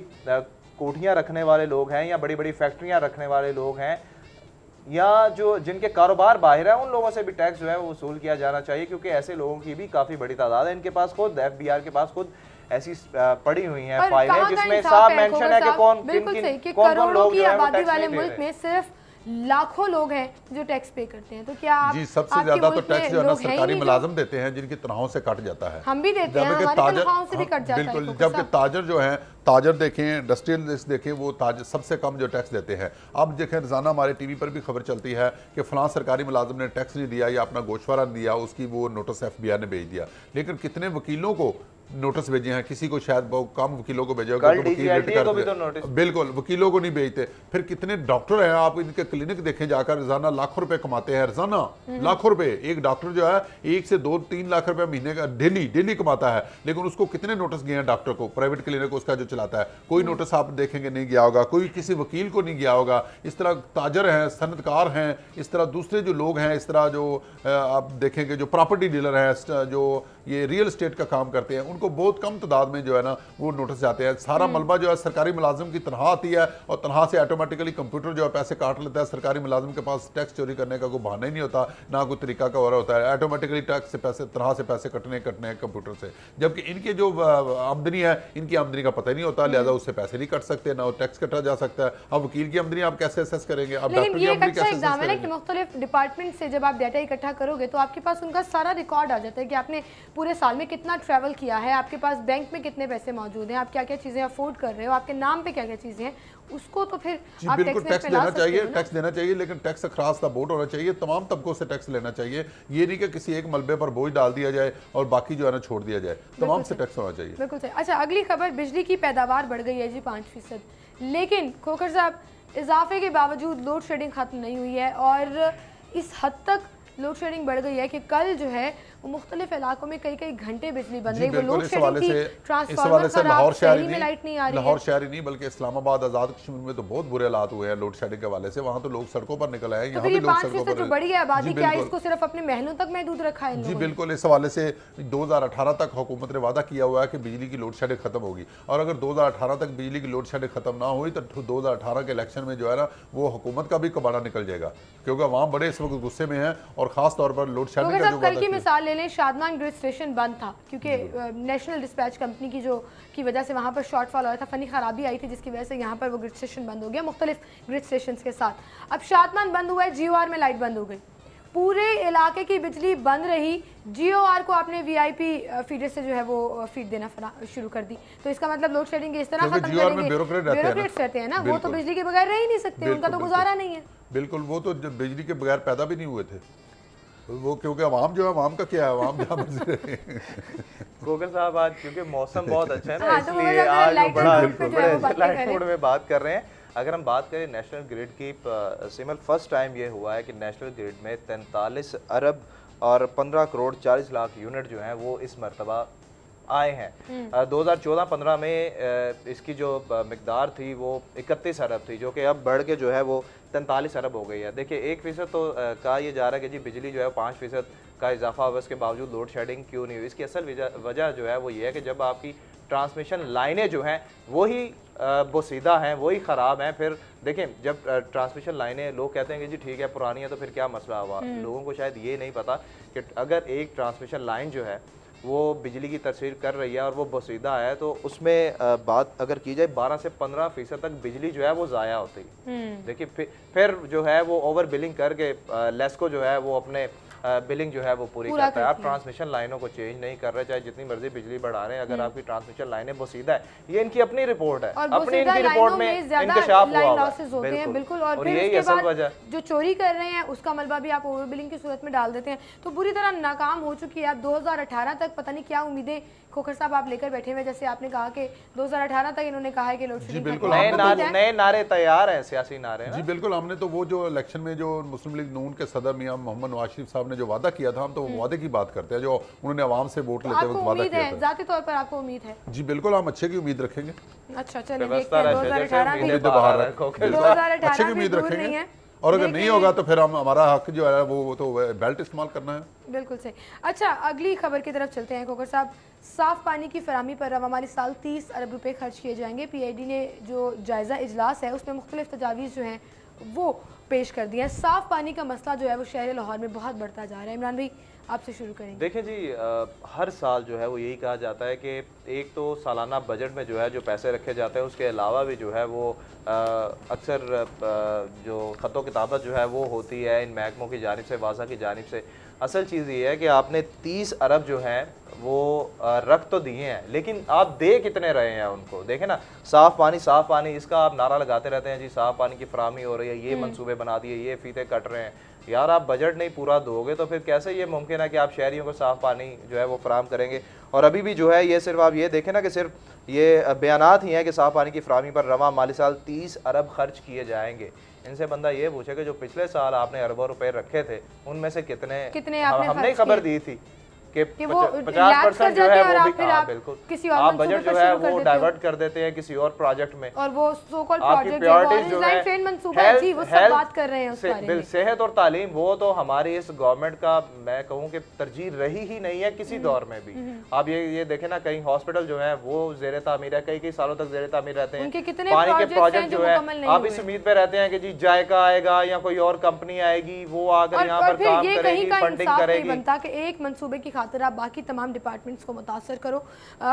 कोठियां रखने वाले लोग हैं या बड़ी बड़ी फैक्ट्रियां रखने वाले लोग हैं या जो जिनके कारोबार बाहर है, उन लोगों से भी टैक्स जो है वो वसूल किया जाना चाहिए, क्योंकि ऐसे लोगों की भी काफ़ी बड़ी तादाद है। इनके पास खुद FBR के पास खुद ऐसी पड़ी हुई हैं फाइलें जिसमें साफ मेंशन है कि कौन लोग की आबादी वाले मुल्क में सिर्फ लाखों लोग हैं जो टैक्स पे करते हैं, तो क्या आप जी सबसे आपके ज्यादा तो मुल्क में टैक्स जो है ना लोग हैं ही सरकारी नहीं जो- मुलाजिम देते हैं जिनकी तनख्वाहों से कट जाता है। हम भी देते हैं, जबकि हमारी तनख्वाहों से भी कट जाता है। बिल्कुल, खोखर जबकि साहब। ताजर जो हैं, ताजर देखें, इंडस्ट्रियलिस्ट देखें, वो ताजर सबसे कम जो टैक्स देते हैं। अब देखें रोजाना हमारे टीवी पर भी खबर चलती है कि फलां सरकारी मुलाजिम ने टैक्स नहीं दिया या अपना गोशवारा नहीं दिया, उसकी वो नोटिस FBI ने भेज दिया। लेकिन कितने वकीलों को नोटिस भेजे हैं, किसी को शायद बहुत कम वकीलों को भेजे होंगे, कल तो वकील DGITA रेट को कर भी दे। तो नोटिस- बिल्कुल, वकीलों को नहीं भेजते। फिर कितने डॉक्टर हैं, आप इनके क्लिनिक देखें जाकर, रोजाना लाखों रुपए कमाते हैं, रोजाना लाखों रुपए। एक डॉक्टर जो है 1 से 2-3 लाख रुपए महीने का डेली कमाता है, लेकिन उसको कितने नोटिस गए हैं डॉक्टर को, प्राइवेट क्लिनिक उसका जो चलाता है, कोई नोटिस आप देखेंगे नहीं गया होगा, कोई किसी वकील को नहीं गया होगा। इस तरह ताजर हैं, सनतकार हैं, इस तरह दूसरे जो लोग हैं, इस तरह जो आप देखेंगे जो प्रॉपर्टी डीलर हैं, जो ये रियल एस्टेट का काम करते हैं, उनको बहुत कम तादाद में जो है ना वो नोटिस जाते हैं। सारा मलबा जो है सरकारी मुलाजिम की तनख्वाह आती है और तनख्वाह से ऑटोमेटिकली कंप्यूटर जो है पैसे काट लेता है। सरकारी मुलाजिम के पास टैक्स चोरी करने का कोई बहाना ही नहीं होता, ना कोई तरीका का हो रहा होता है। ऑटोमेटिकली टैक्स से पैसे, तनख्वाह से पैसे कटने हैं कंप्यूटर से, जबकि इनके जो आमदनी है, इनकी आमदनी का पता ही नहीं होता, लिहाजा उससे पैसे नहीं कट सकते, ना टैक्स कटा जा सकता है। अब वकील की आमदनी आप कैसे एसेस करेंगे, अब लेकिन डॉक्टर की ये एक आमदनी अच्छा कैसे एग्जाम एसेस है ना कि करेंगे? मुख्तलिफ डिपार्टमेंट से जब आप डाटा इकट्ठा करोगे तो आपके पास उनका सारा रिकॉर्ड आ जाता है कि आपने पूरे साल में कितना ट्रैवल किया है, आपके पास बैंक में कितने पैसे मौजूद हैं, आप क्या क्या चीज़ें अफोर्ड कर रहे हो, आपके नाम पे क्या क्या चीज़ें हैं, उसको तो फिर जी आप बिल्कुल, टैक्स टैक्स में ला देना सकते चाहिए, हो ना। टैक्स देना चाहिए, लेकिन टैक्स अखराज का बोर्ड होना चाहिए, तमाम तबकों से टैक्स लेना चाहिए। ये नहीं कि किसी एक मलबे पर बोझ डाल दिया जाए और बाकी जो है ना छोड़ दिया जाए, तमाम से टैक्स होना चाहिए। बिल्कुल सही। अच्छा, अगली खबर, बिजली की पैदावार बढ़ गई है जी 5%, लेकिन खोखर साहब इजाफे के बावजूद लोड शेडिंग खत्म नहीं हुई है और इस हद तक लोड शेडिंग बढ़ गई है कि कल जो है वो मुख्तलिफ इलाकों में कई घंटे बिजली बंद रही। वो लोड इस हवाले शेडिंग से थी, ट्रांसफार्मर खराब, लाहौर शहर शहरी में लाइट नहीं आ रही है। लाहौर शहर ही नहीं बल्कि इस्लामाबाद, आजाद कश्मीर में तो बहुत बुरे हालात हुए हैं लोड शेडिंग के हवाले से। वहाँ तो लोग सड़कों पर निकल आए, तो यहाँ फिर भी ये लोग 5% सड़कों जो पर। बढ़ी है आबादी, जी क्या बिल्कुल। इसको सिर्फ अपने महलों तक महदूद रखा है इन जी लोगों ने? बिल्कुल, इस हवाले से 2018 तक हुकूमत ने वादा किया हुआ है कि बिजली की लोड शेडिंग खत्म होगी, और अगर 2018 तक बिजली की लोड शेडिंग खत्म ना हुई तो 2018 के इलेक्शन में जो है ना वो हुकूमत का भी कबाड़ा निकल जाएगा, क्योंकि अवाम बड़े इस वक्त गुस्से में है। और खास तौर पर लोड शेडिंग का जो कल की मिसाल ले लें, शादमान ग्रिड स्टेशन बंद था क्योंकि नेशनल डिस्पैच कंपनी की वजह से वहाँ पर शॉर्टफॉल आया था, फनी खराबी आई थी जिसकी वजह से यहाँ पर वो ग्रिड स्टेशन बंद हो गया मुख्तलिफ ग्रिड स्टेशन के साथ। अब शादमान बंद हुआ है, GOR में लाइट बंद हो गई, पूरे इलाके की बिजली बंद रही। GOR को आपने VIP फीडर से जो है वो फीड देना शुरू कर दी, तो इसका मतलब लोड शेडिंग इस तरह खत्म करेंगे। ब्यूरोक्रेट्स रहते हैं ना, वो तो बिजली के बगैर रह ही नहीं सकते, उनका तो गुजारा नहीं है। बिल्कुल, वो तो बिजली के बगैर पैदा भी नहीं हुए थे वो, क्योंकि अवाम जो है, अवाम का क्या है, अवाम जहाँ मर्जी रहे। खोखर साहब आज क्योंकि मौसम बहुत अच्छा है ना, हाँ, तो वो इसलिए जरा आज लाइट बड़ा मोड पे जो है वो बातें लाइट करें। मोड में बात कर रहे हैं। अगर हम बात करें नेशनल ग्रिड की, सिमल फर्स्ट टाइम ये हुआ है कि नेशनल ग्रिड में 43 अरब और 15 करोड़ 40 लाख यूनिट जो हैं वो इस मरतबा आए हैं। 2014-15 में इसकी जो मिकदार थी वो 31 अरब थी, जो कि अब बढ़ के जो है वो 43 अरब हो गई है। देखिए 1% तो कहा यह जा रहा है कि जी बिजली जो है 5% का इजाफा हुआ, उसके बावजूद लोड शेडिंग क्यों नहीं हुई। इसकी असल वजह जो है वो ये है कि जब आपकी ट्रांसमिशन लाइनें जो हैं वही बोसीदा हैं, वही ख़राब हैं। फिर देखें, जब ट्रांसमिशन लाइनें, लोग कहते हैं कि जी ठीक है पुरानी है तो फिर क्या मसला हुआ, लोगों को शायद ये नहीं पता कि अगर एक ट्रांसमिशन लाइन जो है वो बिजली की तस्वीर कर रही है और वो बोसीदा है तो उसमें बात अगर की जाए 12 से 15% तक बिजली जो है वो ज़ाया होती है। देखिए फिर जो है वो ओवर बिलिंग करके लेस्को जो है वो अपने बिलिंग जो है वो पूरी करता है। आप ट्रांसमिशन लाइनों को चेंज नहीं कर रहे, चाहे जितनी मर्जी बिजली बढ़ा रहे हैं, अगर आपकी ट्रांसमिशन लाइनें बोसीदा है, ये इनकी अपनी रिपोर्ट है, अपनी इनकी रिपोर्ट में इंकशाफ हुआ है। बिल्कुल, और फिर यही असल वजह जो चोरी कर रहे हैं उसका मलबा भी आप ओवर बिलिंग की सूरत में डाल देते हैं, तो बुरी तरह नाकाम हो चुकी है। अब 2018 तक पता नहीं क्या उम्मीदें खोखर साहब आप लेकर बैठे हुए, जैसे आपने कहा कि 2018 तक इन्होंने कहा है कि लोड शेडिंग नए नारे तैयार हैं, सियासी नारे। जी बिल्कुल, हमने तो वो जो इलेक्शन में जो मुस्लिम लीग नून के सदर मियां मोहम्मद नवाज शरीफ साहब ने जो वादा किया था, हम तो वो वादे की बात करते हैं जो उन्होंने आवाम से वोट लेते वक्त वादा किया था। जाती तौर पर आपको उम्मीद है? जी बिल्कुल, हम अच्छे की उम्मीद रखेंगे। अच्छा चलिए, देखते हैं 2018 अच्छे की उम्मीद रखेंगे, और अगर नहीं होगा तो फिर हम, हमारा हक जो है वो तो बेल्ट इस्तेमाल करना है। बिल्कुल सही। अच्छा, अगली खबर की तरफ चलते हैं खोखर साहब। साफ पानी की फराहमी पर रवामाली साल 30 अरब रुपए खर्च किए जाएंगे। PID ने जो जायज़ा इजलास है उसमें मुख्तलिफ तजावीज़ जो हैं वो पेश कर दिया है। साफ पानी का मसला जो है वो शहर लाहौर में बहुत बढ़ता जा रहा है। इमरान भाई आपसे शुरू करेंगे। देखिए जी, हर साल जो है वो यही कहा जाता है कि एक तो सालाना बजट में जो है जो पैसे रखे जाते हैं, उसके अलावा भी जो है वो अक्सर जो ख़तो किताबत जो है वो होती है इन महकमों की जानिब से, वाज़ा की जानिब से। असल चीज़ ये है कि आपने 30 अरब जो हैं वो रख तो दिए हैं, लेकिन आप दे कितने रहे हैं उनको। देखें ना, साफ़ पानी, इसका आप नारा लगाते रहते हैं जी, साफ़ पानी की फराहमी हो रही है, ये मंसूबे बना दिए, ये फीते कट रहे हैं। यार आप बजट नहीं पूरा दोगे तो फिर कैसे ये मुमकिन है कि आप शहरियों को साफ़ पानी जो है वो फराहम करेंगे। और अभी भी जो है ये सिर्फ आप ये देखें ना कि सिर्फ ये बयानात ही हैं कि साफ़ पानी की फराहमी पर रवा माली साल 30 अरब खर्च किए जाएंगे। इनसे बंदा ये पूछे कि जो पिछले साल आपने अरबों रुपए रखे थे उनमें से कितने हमने खबर दी थी कि 50% जो है वो भी, हाँ बिल्कुल, आप बजट जो है वो डाइवर्ट कर देते हैं किसी और प्रोजेक्ट में, और वो सो कॉल्ड आपकी प्रोजेक्ट प्रायोरिटीज जो है हेल्थ, सेहत और तालीम, वो तो हमारी इस गवर्नमेंट का मैं कहूँ कि तरजीह रही ही नहीं है किसी दौर में भी। आप ये देखें ना, कई हॉस्पिटल जो है वो ज़ेरे तामीर है, कई सालों तक ज़ेरे तामीर रहते हैं। पानी के प्रोजेक्ट जो है आप इस उम्मीद पे रहते हैं कि जी जायका आएगा या कोई और कंपनी आएगी, वो आकर यहाँ पर काम करेगी, फंडिंग करेगी। बनता कि एक मंसूबे की खातिर आप बाकी तमाम डिपार्टमेंट्स को मुतासर करो।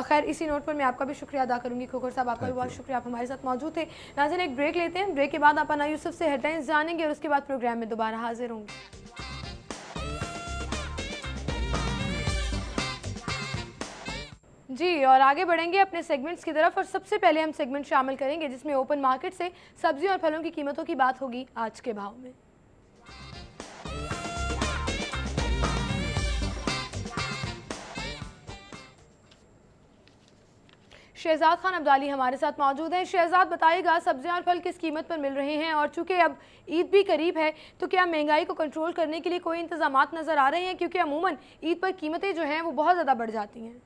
खैर इसी नोट पर मैं आपका भी शुक्रिया अदा करूंगी। खोखर साहब आपका भी बहुत शुक्रिया, आप हमारे साथ मौजूद थे। नाज़रीन एक ब्रेक लेते हैं, ब्रेक के बाद आप अना यूसुफ से हेडलाइंस जानेंगे और उसके बाद प्रोग्राम में दोबारा हाजिर होंगे। जी, और आगे बढ़ेंगे अपने सेगमेंट्स की तरफ, और सबसे पहले हम सेगमेंट शामिल करेंगे जिसमें ओपन मार्केट से सब्जियों और फलों की कीमतों की बात होगी आज के भाव में। शहजाद खान अब्दाली हमारे साथ मौजूद हैं। शहजाद बताइएगा, सब्जियां और फल किस कीमत पर मिल रहे हैं, और चूंकि अब ईद भी करीब है तो क्या महंगाई को कंट्रोल करने के लिए कोई इंतजामात नज़र आ रहे हैं, क्योंकि अमूमन ईद पर कीमतें जो हैं वो बहुत ज़्यादा बढ़ जाती हैं।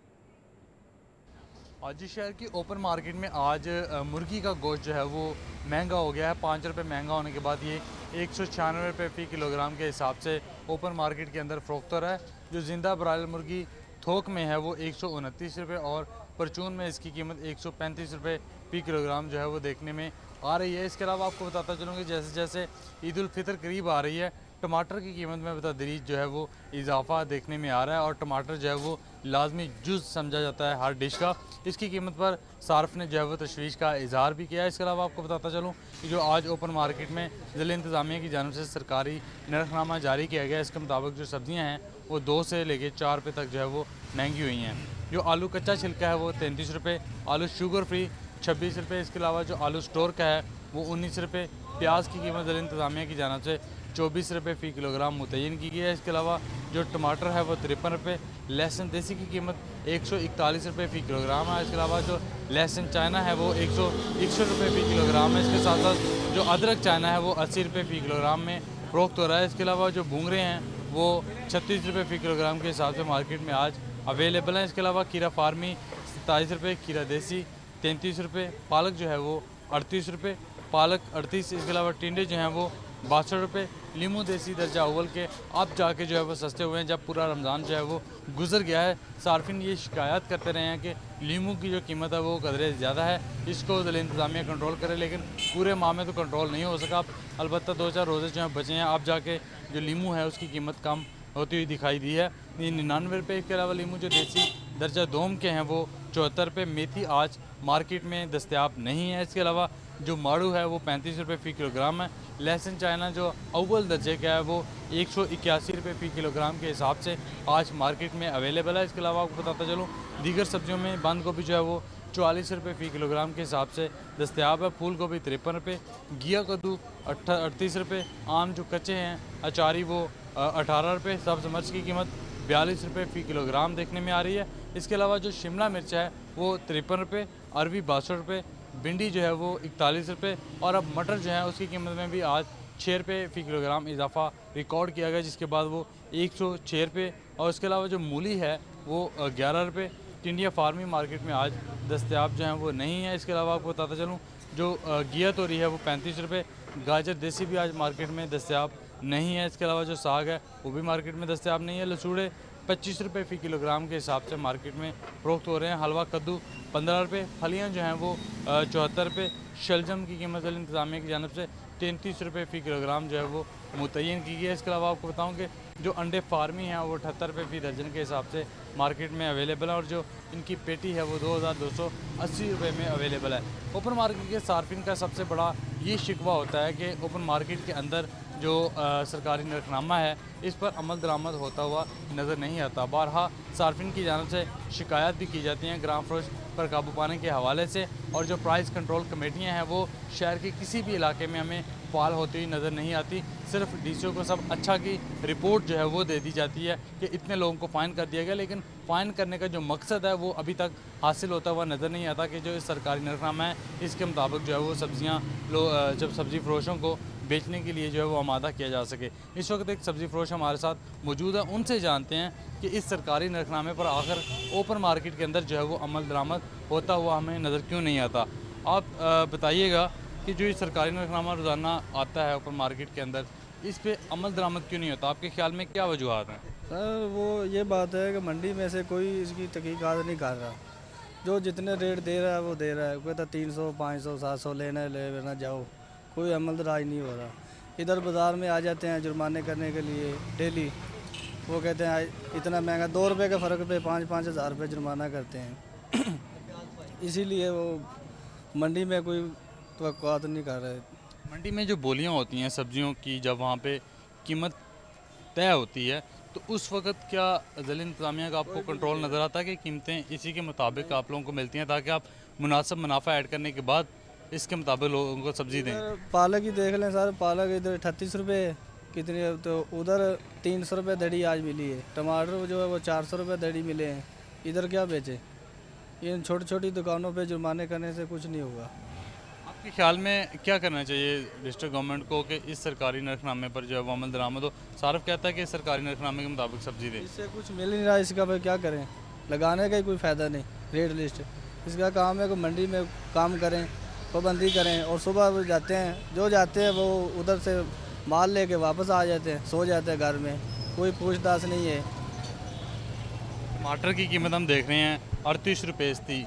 आज शहर की ओपन मार्केट में आज मुर्गी का गोश्त जो है वो महंगा हो गया है। 5 रुपये महंगा होने के बाद ये 196 रुपये फी किलोग्राम के हिसाब से ओपन मार्केट के अंदर फ़रोख्त हो रहा है। जो जिंदा ब्रायलर मुर्गी थोक में है वो 129 रुपये और परचून में इसकी कीमत 135 रुपये फी किलोग्राम जो है वो देखने में आ रही है। इसके अलावा आपको बताता चलूँगी, जैसे जैसे ईद उल फितर करीब आ रही है, टमाटर की कीमत में बतदरीज जो है वो इजाफा देखने में आ रहा है, और टमाटर जो है वो लाजमी जुज़ समझा जाता है हर डिश का। इसकी कीमत पर सार्फ ने जो है वो तशवीश का इजहार भी किया है। इसके अलावा आपको बताता चलूँ कि जो आज ओपन मार्केट में ज़िला इंतज़ामिया की जानिब से सरकारी नरखनामा जारी किया गया, इसके मुताबिक जो सब्ज़ियाँ हैं वो 2 से लेकर 4 रुपये तक जो है वो महंगी हुई हैं। जो आलू कच्चा छिलका है वो 33 रुपये, आलू शुगर फ्री 26 रुपये, इसके अलावा जो आलू स्टोर का है वो 19 रुपये। प्याज की कीमत ज़िला इंतज़ामिया की जानिब से 24 रुपये फ़ी किलोग्राम मुतय्यन की गई है। इसके अलावा जो टमाटर है वो 53 रुपये, लहसुन देसी की कीमत 141 रुपये फ़ी किलोग्राम है। इसके अलावा जो लहसुन चाइना है वो 161 रुपये फ़ी किलोग्राम है। इसके साथ साथ जो अदरक चाइना है वो 80 रुपये फ़ी किलोग्राम में फ़रोख्त हो रहा है। इसके अलावा जो भूंगरे हैं वो 36 रुपये फ़ी किलोग्राम के हिसाब से मार्केट में आज अवेलेबल हैं। इसके अलावा खीरा फार्मी 27 रुपये, खीरा देसी 33 रुपये, पालक जो है वो 38 रुपये, पालक 38। इसके अलावा टिंडे जो हैं वो 62 रुपये, लीमू देसी दर्जा अव्वल के अब जाके जो है वो सस्ते हुए हैं जब पूरा रमज़ान जो है वो गुजर गया है। सार्फिन ये शिकायत करते रहे हैं कि लीमू की जो कीमत है वो कदरे ज़्यादा है, इसको ज़िला इंतज़ामिया कंट्रोल करे, लेकिन पूरे माह में तो कंट्रोल नहीं हो सका। अलबत्ता 2-4 रोज़े जो हैं बचे हैं, अब जाके जो लीमू है उसकी कीमत कम होती हुई दिखाई दी है। 99 रुपये। इसके अलावा लीमू जो देसी दर्जा दोम के हैं वो 74 रुपये। मेथी आज मार्केट में दस्तयाब नहीं है। इसके अलावा जो माड़ू है वो 35 रुपये फ़ी किलोग्राम है। लहसुन चाइना जो अव्वल दर्जे का है वो 181 रुपये फ़ी किलोग्राम के हिसाब से आज मार्केट में अवेलेबल है। इसके अलावा आपको बताता चलूँ, दीगर सब्जियों में बंद गोभी जो है वो 44 रुपये फ़ी किलोग्राम के हिसाब से दस्तयाब है। फूल गोभी 53 रुपये, घिया कद्दू 38 रुपये, आम जो कच्चे हैं अचारी वो 18 रुपये, सब्ज़ मिर्च की कीमत 42 रुपये फ़ी किलोग्राम देखने में आ रही है। इसके अलावा जो शिमला मिर्च है वो 53 रुपये, अरबी 62 रुपये, भिंडी जो है वो 41 रुपये, और अब मटर जो है उसकी कीमत में भी आज 6 रुपये फ़ी किलोग्राम इजाफा रिकॉर्ड किया गया, जिसके बाद वो 106 रुपये। और इसके अलावा जो मूली है वो 11 रुपये। टिंडिया फार्मी मार्केट में आज दस्तयाब जो हैं वो नहीं है। इसके अलावा आपको बताता चलूँ, जो घिया तोरी है वो 35 रुपये, गाजर देसी भी आज मार्केट में दस्तयाब नहीं है। इसके अलावा जो साग है वो भी मार्केट में दस्तयाब नहीं है। लसूड़े 25 रुपये फ़ी किलोग्राम के हिसाब से मार्केट में फ़रोख्त हो रहे हैं। हलवा कद्दू 15 रुपये, फलियाँ जो हैं वो 74 रुपये। शलजम की कीमत इंतज़ामिया की जानिब से 33 रुपये फ़ी किलोग्राम जो है वो मुतय्यन की गई है। इसके अलावा आपको बताऊँ कि जो अंडे फार्मी हैं वो 78 रुपये फ़ी दर्जन के हिसाब से मार्केट में अवेलेबल है और जो इनकी पेटी है वो 2280 रुपये में अवेलेबल है। ओपन मार्केट के सार्फिन का सबसे बड़ा ये शिकवा होता है कि ओपन मार्केट के अंदर जो सरकारी नरखनामा है इस पर अमल दरामद होता हुआ नज़र नहीं आता। बारहा सार्फिन की जानिब से शिकायत भी की जाती हैं ग्राम फरोश पर काबू पाने के हवाले से, और जो प्राइस कंट्रोल कमेटियां हैं वो शहर के किसी भी इलाके में हमें फाल होती हुई नज़र नहीं आती। सिर्फ डीसीओ को सब अच्छा की रिपोर्ट जो है वो दे दी जाती है कि इतने लोगों को फ़ाइन कर दिया गया, लेकिन फ़ाइन करने का जो मकसद है वो अभी तक हासिल होता हुआ नज़र नहीं आता कि जो इस सरकारी नरखनामा है इसके मुताबिक जो है वो सब्ज़ियाँ जब सब्ज़ी फरोशों को बेचने के लिए जो है वो आमादा किया जा सके। इस वक्त एक सब्ज़ी फरोश हमारे साथ मौजूद है, उनसे जानते हैं कि इस सरकारी नरखनामे पर आखिर ओपन मार्केट के अंदर जो है वो अमल दरामद होता हुआ हमें नज़र क्यों नहीं आता। आप बताइएगा कि जो ये सरकारी नरखनामा रोज़ाना आता है ओपन मार्केट के अंदर, इस पे अमल दरामद क्यों नहीं होता? आपके ख्याल में क्या वजूहात हैं? सर वो ये बात है कि मंडी में से कोई इसकी तहकीकात नहीं कर रहा। जो जितने रेट दे रहा है वो दे रहा है, कोई तो 300 500 700 लेना लेना जाओ, कोई अमल दराज नहीं हो रहा। इधर बाज़ार में आ जाते हैं जुर्माने करने के लिए डेली, वो कहते हैं इतना महंगा, 2 रुपये के फ़र्क पे 5-5 हज़ार रुपये जुर्माना करते हैं। इसीलिए वो मंडी में कोई तवक्कुआत नहीं कर रहे। मंडी में जो बोलियां होती हैं सब्जियों की, जब वहाँ पे कीमत तय होती है तो उस वक्त क्या ज़िला इंतज़ामिया का आपको कंट्रोल नज़र आता है कि कीमतें इसी के मुताबिक आप लोगों को मिलती हैं ताकि आप मुनासिब मुनाफा ऐड करने के बाद इसके मुताबिक लोगों को सब्ज़ी दें? पालक ही देख लें सर, पालक इधर 38 रुपये कितनी है, तो उधर 300 रुपये दड़ी आज मिली है। टमाटर जो है वो 400 रुपये दड़ी मिले हैं। इधर क्या बेचे? इन छोटी छोटी दुकानों पे जुर्माने करने से कुछ नहीं होगा। आपके ख्याल में क्या करना चाहिए डिस्ट्रिक्ट गवर्नमेंट को कि इस सरकारी नरखनामे पर जो है वो अमल दरामद हो? सारफ कहता है कि सरकारी नरखनामे के मुताबिक सब्ज़ी दें। इससे कुछ मिल नहीं रहा, इसका भाई क्या करें? लगाने का ही कोई फ़ायदा नहीं। रेट लिस्ट इसका काम है कि मंडी में काम करें, पाबंदी करें, और सुबह जाते हैं, जो जाते हैं वो उधर से माल लेके वापस आ जाते हैं, सो जाते हैं घर में, कोई पूछताछ नहीं है। टमाटर की कीमत हम देख रहे हैं 38 रुपये थी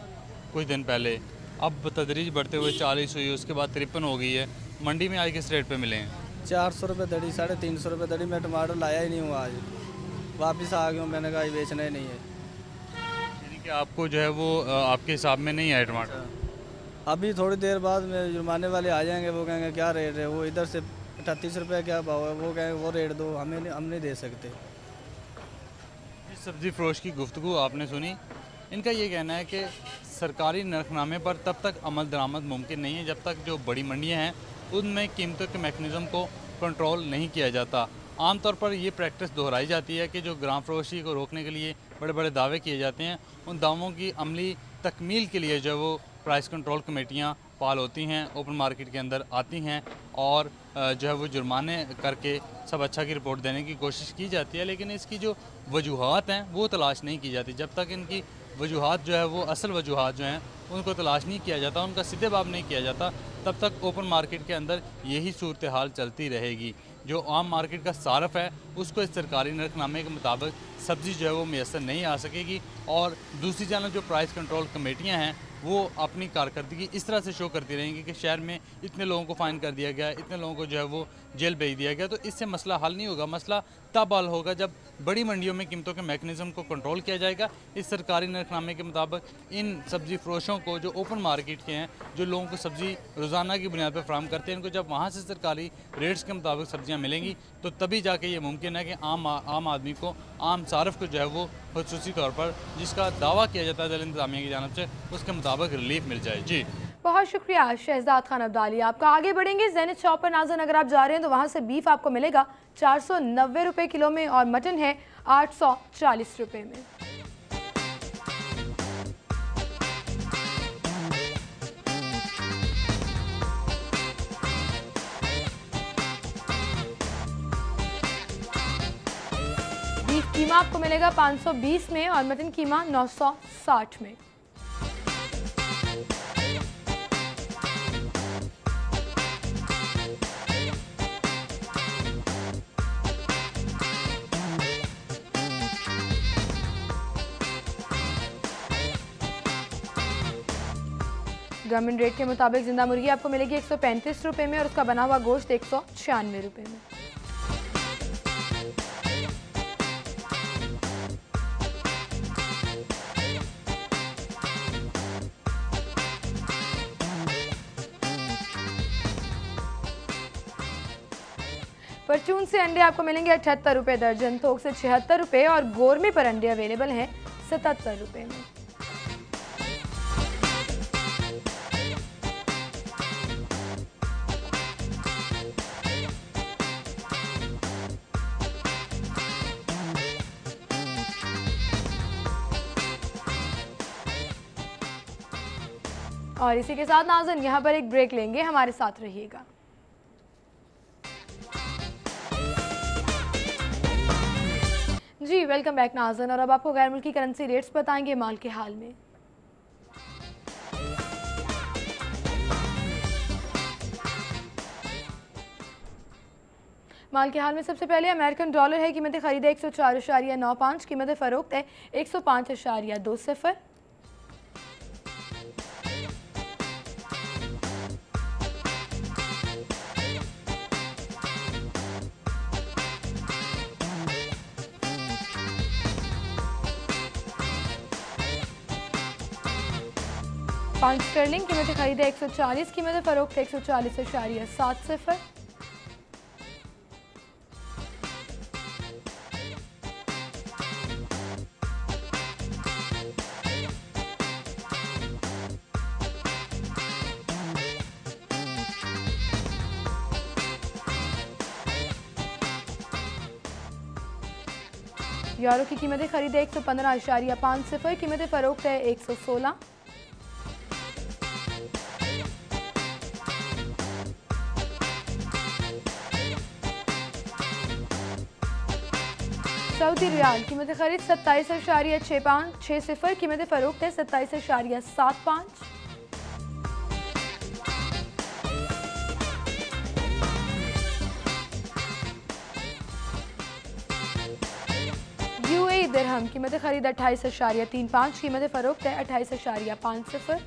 कुछ दिन पहले, अब तदरीज बढ़ते हुए 40 हुई, उसके बाद 53 हो गई है। मंडी में आज किस रेट पे मिले हैं? 400 रुपये दड़ी, 350 रुपये दड़ी। मैं टमाटर लाया ही नहीं हूँ आज, वापस आ गया हूँ। मैंने कहा ये बेचना ही नहीं है। यानी कि आपको जो है वो आपके हिसाब में नहीं आए टमाटर? अभी थोड़ी देर बाद में जुर्माने वाले आ जाएंगे, वो कहेंगे क्या रेट है, वो इधर से 38 रुपये क्या भाव है, वो कहेंगे वो रेट दो, हम नहीं दे सकते। इस सब्ज़ी फरोश की गुफ्तगू आपने सुनी। इनका ये कहना है कि सरकारी नरखनामे पर तब तक अमल दरामद मुमकिन नहीं है जब तक जो बड़ी मंडियां हैं उनमें कीमतों के मैकेनिज़्म को कंट्रोल नहीं किया जाता। आमतौर पर ये प्रैक्टिस दोहराई जाती है कि जो ग्राम फरोशी को रोकने के लिए बड़े बड़े दावे किए जाते हैं, उन दावों की अमली तकमील के लिए जो है वो प्राइस कंट्रोल कमेटियाँ फाल होती हैं, ओपन मार्केट के अंदर आती हैं और जो है वो जुर्माने करके सब अच्छा की रिपोर्ट देने की कोशिश की जाती है, लेकिन इसकी जो वजूहात हैं वो तलाश नहीं की जाती। जब तक इनकी वजूहात जो है वो असल वजूहात जो हैं उनको तलाश नहीं किया जाता, उनका सीधे बाब नहीं किया जाता, तब तक ओपन मार्केट के अंदर यही सूरत हाल चलती रहेगी। जो आम मार्केट का सारफ है उसको इस सरकारी नरखनामे के मुताबिक सब्ज़ी जो है वो मैसर नहीं आ सकेगी, और दूसरी जानब जो प्राइस कंट्रोल कमेटियाँ हैं वो अपनी कारकर्दगी इस तरह से शो करती रहेंगी कि शहर में इतने लोगों को फ़ाइन कर दिया गया, इतने लोगों को जो है वो जेल भेज दिया गया। तो इससे मसला हल नहीं होगा। मसला तब हल होगा जब बड़ी मंडियों में कीमतों के मैकेनिज़्म को कंट्रोल किया जाएगा। इस सरकारी नरखनामे के मुताबिक इन सब्ज़ी फरोशों को जो ओपन मार्केट के हैं, जो लोगों को सब्ज़ी रोज़ाना की बुनियाद पर फराहम करते हैं, इनको जब वहाँ से सरकारी रेट्स के मुताबिक सब्ज़ियाँ मिलेंगी तो तभी जाके ये मुमकिन है कि आम आदमी को, आम सारफ को जो है वो खसूसी तौर पर जिसका दावा किया जाता है ज़िला इंतज़ामिया की जानिब से, उसके मुताबिक रिलीफ मिल जाए। जी बहुत शुक्रिया शहजाद खान अब्दाली आपका। आगे बढ़ेंगे ज़ैनत शॉप पर नाज़रन, अगर आप जा रहे हैं तो वहाँ से बीफ आपको मिलेगा 490 रुपये किलो में और मटन है 840 रुपये में। बीफ कीमा आपको मिलेगा 520 में और मटन कीमा 960 में। गवर्नमेंट रेट के मुताबिक जिंदा मुर्गी आपको मिलेगी 135 रुपये में और उसका बना हुआ गोश्त 196 रुपये में। परचून से अंडे आपको मिलेंगे 78 रुपये दर्जन, थोक से 76 रुपये और गोरमे पर अंडे अवेलेबल हैं 77 रुपये में। और इसी के साथ नाज़रीन यहाँ पर एक ब्रेक लेंगे, हमारे साथ रहिएगा। जी वेलकम बैक नाज़रीन, और अब आपको गैर मुल्की करेंसी रेट्स बताएंगे माल के हाल में। माल के हाल में सबसे पहले अमेरिकन डॉलर है, कीमत खरीद 104.95, कीमत फ़रोख्त है 105.20। पाउंड स्टर्लिंग कीमत खरीद 140, कीमत फ़रोख्त 140.70। यूरो की कीमत खरीद 115.50, कीमत फ़रोख्त है 116। सऊदी रियाल कीमत खरीद 27.65, कीमत फ़रोख्त है 27.75। यूएई दिरहम कीमत खरीद 28.35, कीमत फ़रोख्त है 28.50।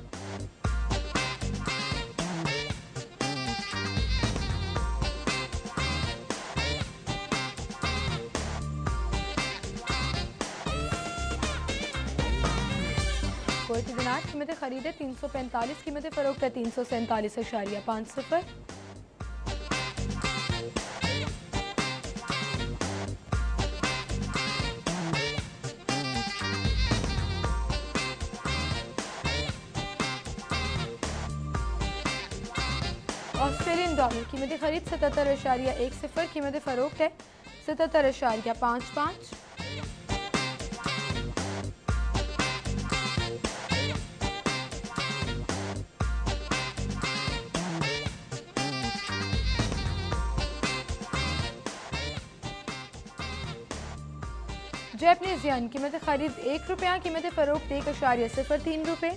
कुवैती दिनार कीमत खरीद है 345, कीमत फ़रोख्त है 347.50। ऑस्ट्रेलियन डॉलर कीमत खरीद 77.10, कीमत फ़रोख्त है 77.55। जैपनीज येन कीमत खरीद 1 रुपया, कीमत फ़रोख्त 1.03 रुपये।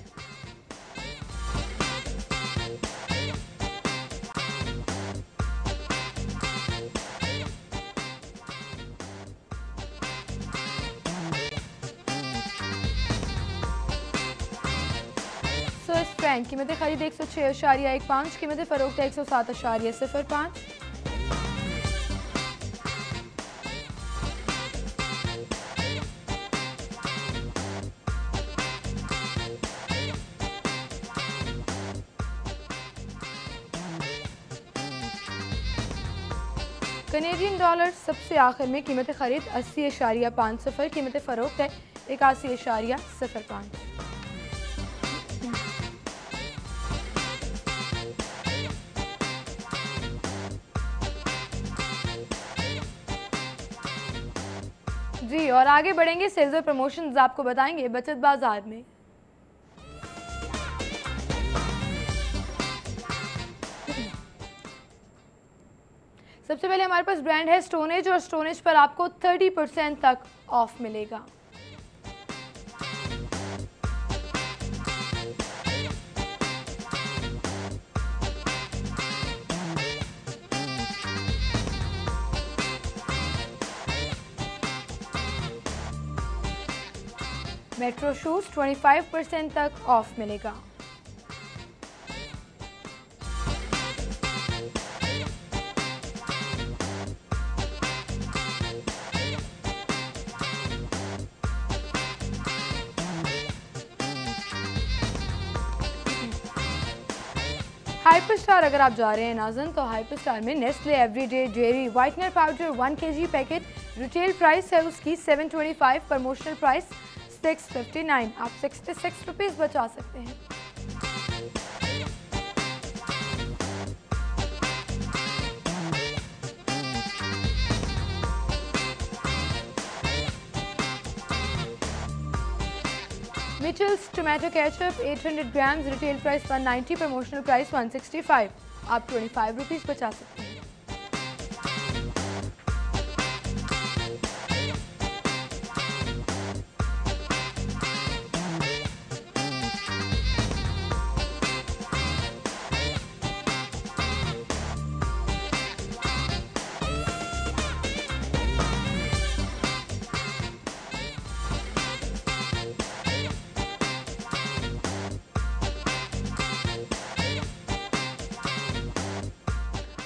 स्विस फ्रैंक कीमत खरीद 106.15, कीमत फ़रोख्त 107.05। कनेडियन डॉलर सबसे आखिर में कीमत खरीद 80.50, कीमत फ़रोख्त है 81.05। जी और आगे बढ़ेंगे, सेल्स और प्रमोशंस आपको बताएंगे बचत बाजार में। सबसे पहले हमारे पास ब्रांड है स्टोनेज, और स्टोनेज पर आपको 30% तक ऑफ मिलेगा। मेट्रो शूज 25% तक ऑफ मिलेगा। हाइपर स्टार अगर आप जा रहे हैं नाज़न, तो हाइपर स्टार में Nestle everyday dairy whitener powder 1 kg packet, retail price है उसकी 725, प्रमोशनल प्राइस 659। आप 66 रुपीज़ बचा सकते हैं। Mitchell's tomato ketchup 800 grams, retail price 190, promotional price 165। आप 25 रुपीज़ बचा सकते हैं।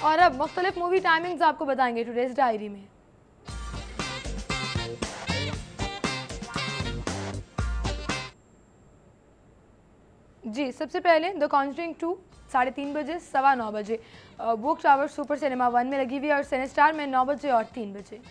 और अब मुख्तलिफ मूवी टाइमिंग्स आपको बताएंगे टुडेज डायरी में। जी, सबसे पहले द कॉन्जरिंग 2 3:30 बजे, 9:15 बजे वोक टावर सुपर सिनेमा 1 में लगी हुई है और सिनेस्टार में 9 बजे और 3 बजे।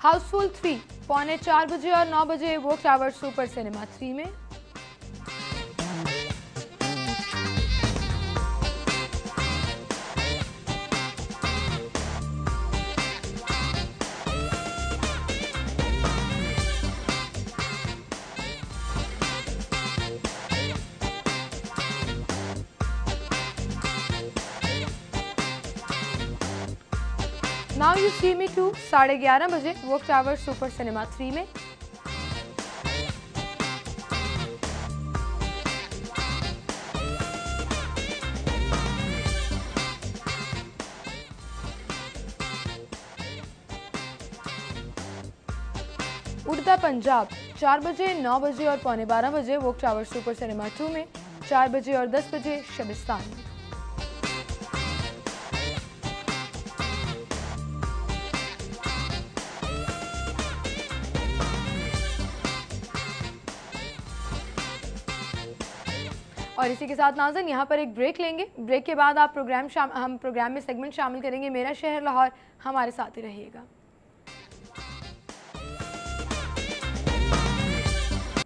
हाउसफुल 3 3:45 बजे और 9 बजे वोक टावर सुपर सिनेमा 3 में। नाउ यू सी मी 2 11:30 बजे वोक टावर सुपर सिनेमा 3 में। उड़ता पंजाब 4 बजे, 9 बजे और 11:15 बजे वोक टावर सुपर सिनेमा 2 में, 4 बजे और 10 बजे शबिस्तान में। और इसी के साथ नाज़रीन यहाँ पर एक ब्रेक लेंगे। ब्रेक के बाद आप हम प्रोग्राम में सेगमेंट शामिल करेंगे मेरा शहर लाहौर। हमारे साथ ही रहिएगा।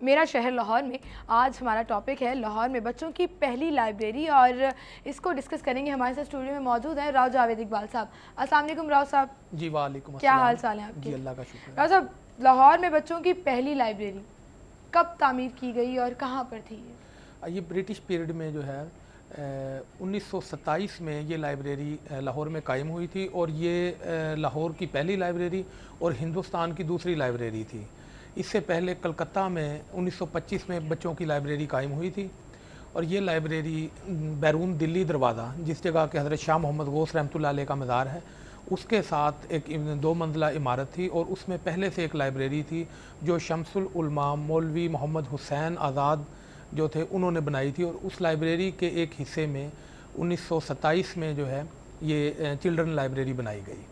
मेरा शहर लाहौर में आज हमारा टॉपिक है लाहौर में बच्चों की पहली लाइब्रेरी, और इसको डिस्कस करेंगे। हमारे साथ स्टूडियो में मौजूद है राव जावेद इकबाल साहब। अस्सलाम वालेकुम राव साहब। जी वालेकुम। क्या हाल चाल है आपके? जी अल्लाह का शुक्र। राव साहब, लाहौर में बच्चों की पहली लाइब्रेरी कब तामीर की गई और कहाँ पर थी? ये ब्रिटिश पीरियड में जो है 1927 में ये लाइब्रेरी लाहौर में कायम हुई थी, और ये लाहौर की पहली लाइब्रेरी और हिंदुस्तान की दूसरी लाइब्रेरी थी। इससे पहले कलकत्ता में 1925 में बच्चों की लाइब्रेरी कायम हुई थी, और ये लाइब्रेरी बैरून दिल्ली दरवाज़ा, जिस जगह के हज़रत शाह मोहम्मद गौस रहमतुल्लाह अलैह का मज़ार है, उसके साथ एक 2 मंजिला इमारत थी। और उसमें पहले से एक लाइब्रेरी थी जो शमसुल उलमा मौलवी मोहम्मद हुसैन आज़ाद जो थे उन्होंने बनाई थी। और उस लाइब्रेरी के एक हिस्से में 1927 में जो है ये चिल्ड्रन लाइब्रेरी बनाई गई।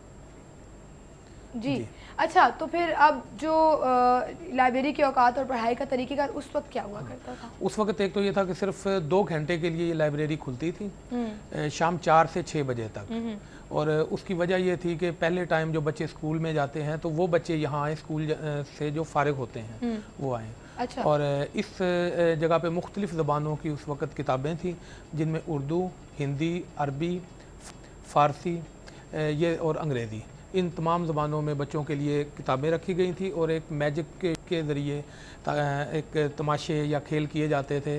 जी। अच्छा, तो फिर अब जो लाइब्रेरी के औकात और पढ़ाई का तरीक़ेकार उस वक्त क्या हुआ करता था? उस वक्त एक तो ये था कि सिर्फ 2 घंटे के लिए ये लाइब्रेरी खुलती थी, शाम 4 से 6 बजे तक। और उसकी वजह ये थी कि पहले टाइम जो बच्चे स्कूल में जाते हैं तो वो बच्चे यहाँ आए, स्कूल से जो फारिग होते हैं वो आए। अच्छा। और इस जगह पे मुख्तलिफ़ ज़बानों की उस वक़्त किताबें थीं, जिनमें उर्दू, हिंदी, अरबी, फ़ारसी ये और अंग्रेज़ी, इन तमाम ज़बानों में बच्चों के लिए किताबें रखी गई थी। और एक मैजिक के ज़रिए एक तमाशे या खेल किए जाते थे,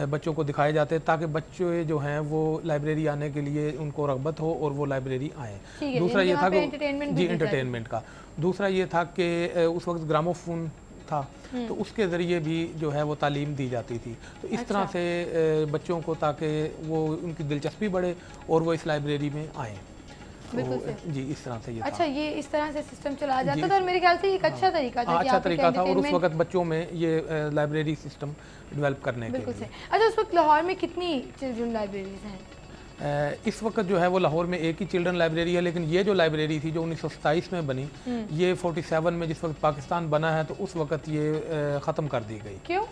बच्चों को दिखाए जाते, ताकि बच्चे जो हैं वो लाइब्रेरी आने के लिए उनको रग़बत हो और वो लाइब्रेरी आएँ। दूसरा ये था कि जी एंटरटेनमेंट का। दूसरा ये था कि उस वक्त ग्रामोफोन था, तो उसके ज़रिए भी जो है वो तालीम दी जाती थी। तो इस तरह से बच्चों को, ताकि वो उनकी दिलचस्पी बढ़े और वो इस लाइब्रेरी में आएँ। बिल्कुल तो जी इस तरह से ये अच्छा, था। ये इस तरह से सिस्टम चलाया जाता था और मेरे ख्याल से एक अच्छा तरीका था कि अच्छा आप एक तरीका था, और उस entertainment- वक्त बच्चों में ये लाइब्रेरी सिस्टम डेवलप करने के बिल्कुल लिए। सही। अच्छा, उस वक्त लाहौर में कितनी चिल्ड्रन लाइब्रेरीज हैं? इस वक्त जो है वो लाहौर में एक ही चिल्ड्रन लाइब्रेरी है, लेकिन ये जो लाइब्रेरी थी जो 1927 में बनी, ये 47 में जिस वक्त पाकिस्तान बना है तो उस वक्त ये ख़त्म कर दी गई, क्यों?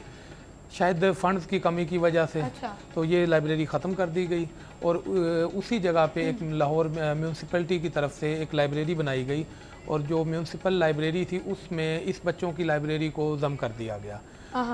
शायद फंड्स की कमी की वजह से। अच्छा। तो ये लाइब्रेरी ख़त्म कर दी गई और उसी जगह पे एक लाहौर म्यूनसिपलिटी की तरफ से एक लाइब्रेरी बनाई गई, और जो म्यूनसिपल लाइब्रेरी थी उसमें इस बच्चों की लाइब्रेरी को ज़म कर दिया गया।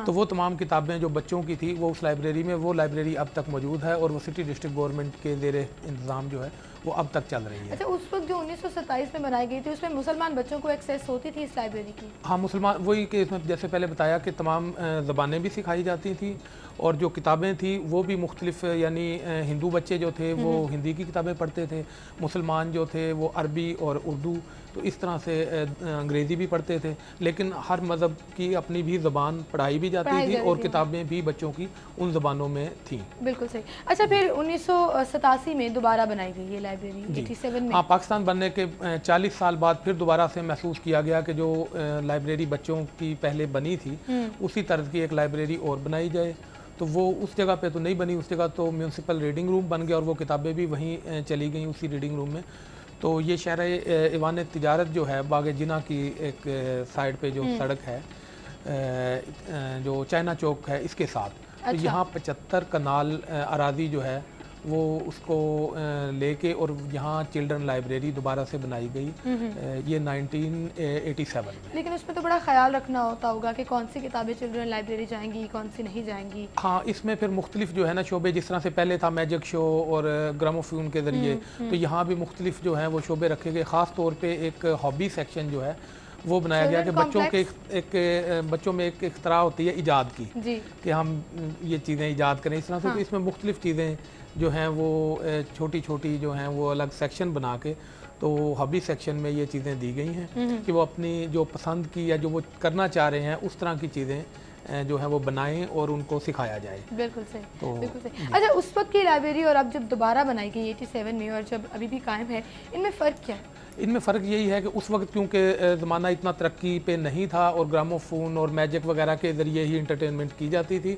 तो वो तमाम किताबें जो बच्चों की थी वो उस लाइब्रेरी में, वो लाइब्रेरी अब तक मौजूद है और वो सिटी डिस्ट्रिक्ट गवर्नमेंट के ज़ेर इंतज़ाम जो है वो अब तक चल रही है। अच्छा, उस वक्त जो 1927 में बनाई गई थी उसमें मुसलमान बच्चों को एक्सेस होती थी इस लाइब्रेरी की? हाँ, मुसलमान, वही कि इसमें जैसे पहले बताया कि तमाम ज़बानें भी सिखाई जाती थी, और जो किताबें थी वो भी मुख्तलिफ, यानी हिंदू बच्चे जो थे वो हिंदी की किताबें पढ़ते थे, मुसलमान जो थे वो अरबी और उर्दू, तो इस तरह से अंग्रेज़ी भी पढ़ते थे, लेकिन हर मज़हब की अपनी भी ज़बान पढ़ाई भी जाती थी और किताबें भी बच्चों की उन ज़बानों में थीं। बिल्कुल सही। अच्छा, फिर 1987 में दोबारा बनाई गई ये लाइब्रेरी 87 में? हाँ, पाकिस्तान बनने के 40 साल बाद फिर दोबारा से महसूस किया गया कि जो लाइब्रेरी बच्चों की पहले बनी थी उसी तरह की एक लाइब्रेरी और बनाई जाए। तो वो उस जगह पे तो नहीं बनी, उस जगह तो म्यूनसिपल रीडिंग रूम बन गया और वो किताबें भी वहीं चली गई उसी रीडिंग रूम में। तो ये शहर ईवान तिजारत जो है बागे जिना की एक साइड पे जो सड़क है, जो चाइना चौक है, इसके साथ तो यहाँ 75 कनाल अराजी जो है वो उसको लेके और यहाँ चिल्ड्रन लाइब्रेरी दोबारा से बनाई गई, ये 1987 में। लेकिन उसमें तो बड़ा ख्याल रखना होता होगा कि कौन सी किताबें चिल्ड्रन लाइब्रेरी जाएंगी, कौन सी नहीं जाएंगी। हाँ, इसमें फिर मुख्तलिफ जो है ना शोबे, जिस तरह से पहले था मैजिक शो और ग्रामोफोन के ज़रिए, तो यहाँ भी मुख्तलिफ जो हैं वो शोबे रखे गए। ख़ास तौर पे एक हॉबी सेक्शन जो है वो बनाया गया कि बच्चों के एक बच्चों में एक इख्तरा होती है ईजाद की, कि हम ये चीज़ें ईजाद करें इस तरह से। तो इसमें मुख्तलिफ चीज़ें जो हैं वो छोटी छोटी जो हैं वो अलग सेक्शन बना के, तो हॉबी सेक्शन में ये चीज़ें दी गई हैं कि वो अपनी जो पसंद की या जो वो करना चाह रहे हैं उस तरह की चीज़ें जो है वो बनाएं और उनको सिखाया जाए। बिल्कुल सही, तो बिल्कुल सही। अच्छा, उस वक्त की लाइब्रेरी और अब जब दोबारा बनाई गई 87 में और जब अभी भी कायम है, इनमें फ़र्क क्या है? इनमें फ़र्क यही है कि उस वक्त क्योंकि ज़माना इतना तरक्की पे नहीं था और ग्रामोफोन और मैजिक वगैरह के ज़रिए ही इंटरटेनमेंट की जाती थी,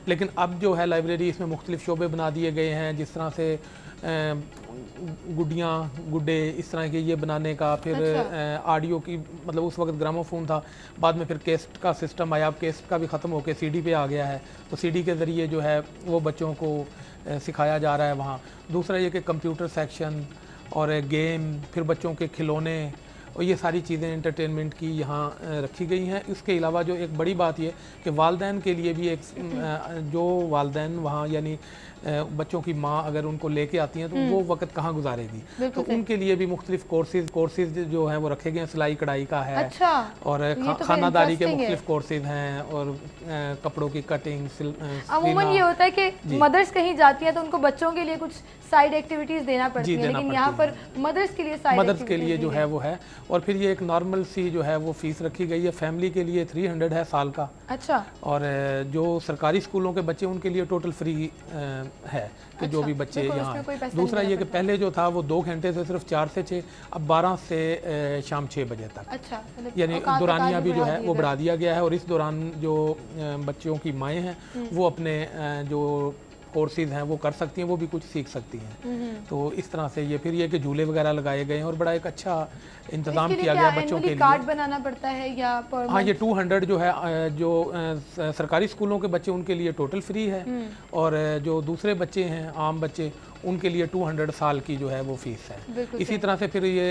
लेकिन अब जो है लाइब्रेरी इसमें मुख्तलिफ शोबे बना दिए गए हैं, जिस तरह से गुड्डियाँ गुड्डे इस तरह के ये बनाने का, फिर ऑडियो की, मतलब उस वक्त ग्रामोफोन था, बाद में फिर केस्ट का सिस्टम आया, अब केस्ट का भी ख़त्म होकर सीडी पे आ गया है, तो सीडी के ज़रिए जो है वो बच्चों को सिखाया जा रहा है वहाँ। दूसरा ये कि कंप्यूटर सेक्शन और गेम, फिर बच्चों के खिलौने और ये सारी चीज़ें इंटरटेनमेंट की यहाँ रखी गई हैं। इसके अलावा जो एक बड़ी बात ये कि वालदैन के लिए भी एक जो वालदैन वहाँ, यानी बच्चों की माँ अगर उनको लेके आती हैं तो वो वक्त कहाँ गुजारेगी, तो उनके लिए भी मुख्तलिफ कोर्सेज जो हैं वो रखे गए हैं। सिलाई कढ़ाई का है, अच्छा, और खानादारी के मुख्तलिफ कोर्सेज हैं, और कपड़ों की कटिंग। अमूमन ये होता है कि मदर्स कहीं जाती हैं तो उनको बच्चों के लिए कुछ साइड एक्टिविटीज़ देना पड़ती है, लेकिन यहाँ पर मदर्स के लिए मदर्स के लिए जो है वो है। और फिर ये एक नॉर्मल सी जो है वो फीस रखी गई है, फैमिली के लिए 300 है साल का। अच्छा। और जो सरकारी स्कूलों के बच्चे उनके लिए टोटल फ्री है कि जो भी बच्चे यहाँ। दूसरा ये कि पहले जो था वो 2 घंटे से सिर्फ 4 से 6, अब 12 से शाम 6 बजे तक। अच्छा, यानी दौरानिया भी जो है वो बढ़ा दिया गया है, और इस दौरान जो बच्चों की माएँ हैं वो अपने जो कोर्सेज हैं वो कर सकती हैं, वो भी कुछ सीख सकती हैं। तो इस तरह से ये फिर ये कि झूले वगैरह लगाए गए हैं और बड़ा एक अच्छा इंतज़ाम किया गया बच्चों के लिए। कार्ड बनाना पड़ता है या हाँ, ये 200 जो है जो सरकारी स्कूलों के बच्चे उनके लिए टोटल फ्री है, और जो दूसरे बच्चे हैं आम बच्चे उनके लिए 200 साल की जो है वो फीस है। इसी तरह से फिर ये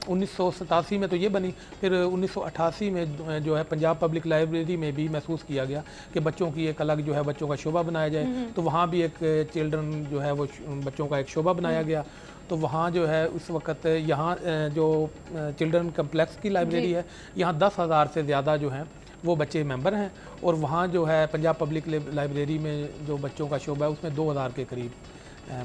1987 में तो ये बनी, फिर 1988 में जो है पंजाब पब्लिक लाइब्रेरी में भी महसूस किया गया कि बच्चों की एक अलग जो है बच्चों का शोबा बनाया जाए, तो वहाँ भी एक चिल्ड्रन जो है वो बच्चों का एक शोबा बनाया गया। तो वहाँ जो है उस वक्त यहाँ जो चिल्ड्रन कम्प्लेक्स की लाइब्रेरी है, यहाँ 10,000 से ज़्यादा जो हैं वो बच्चे मेंबर हैं, और वहाँ जो है पंजाब पब्लिक लाइब्रेरी में जो बच्चों का शोबा है उसमें 2,000 के करीब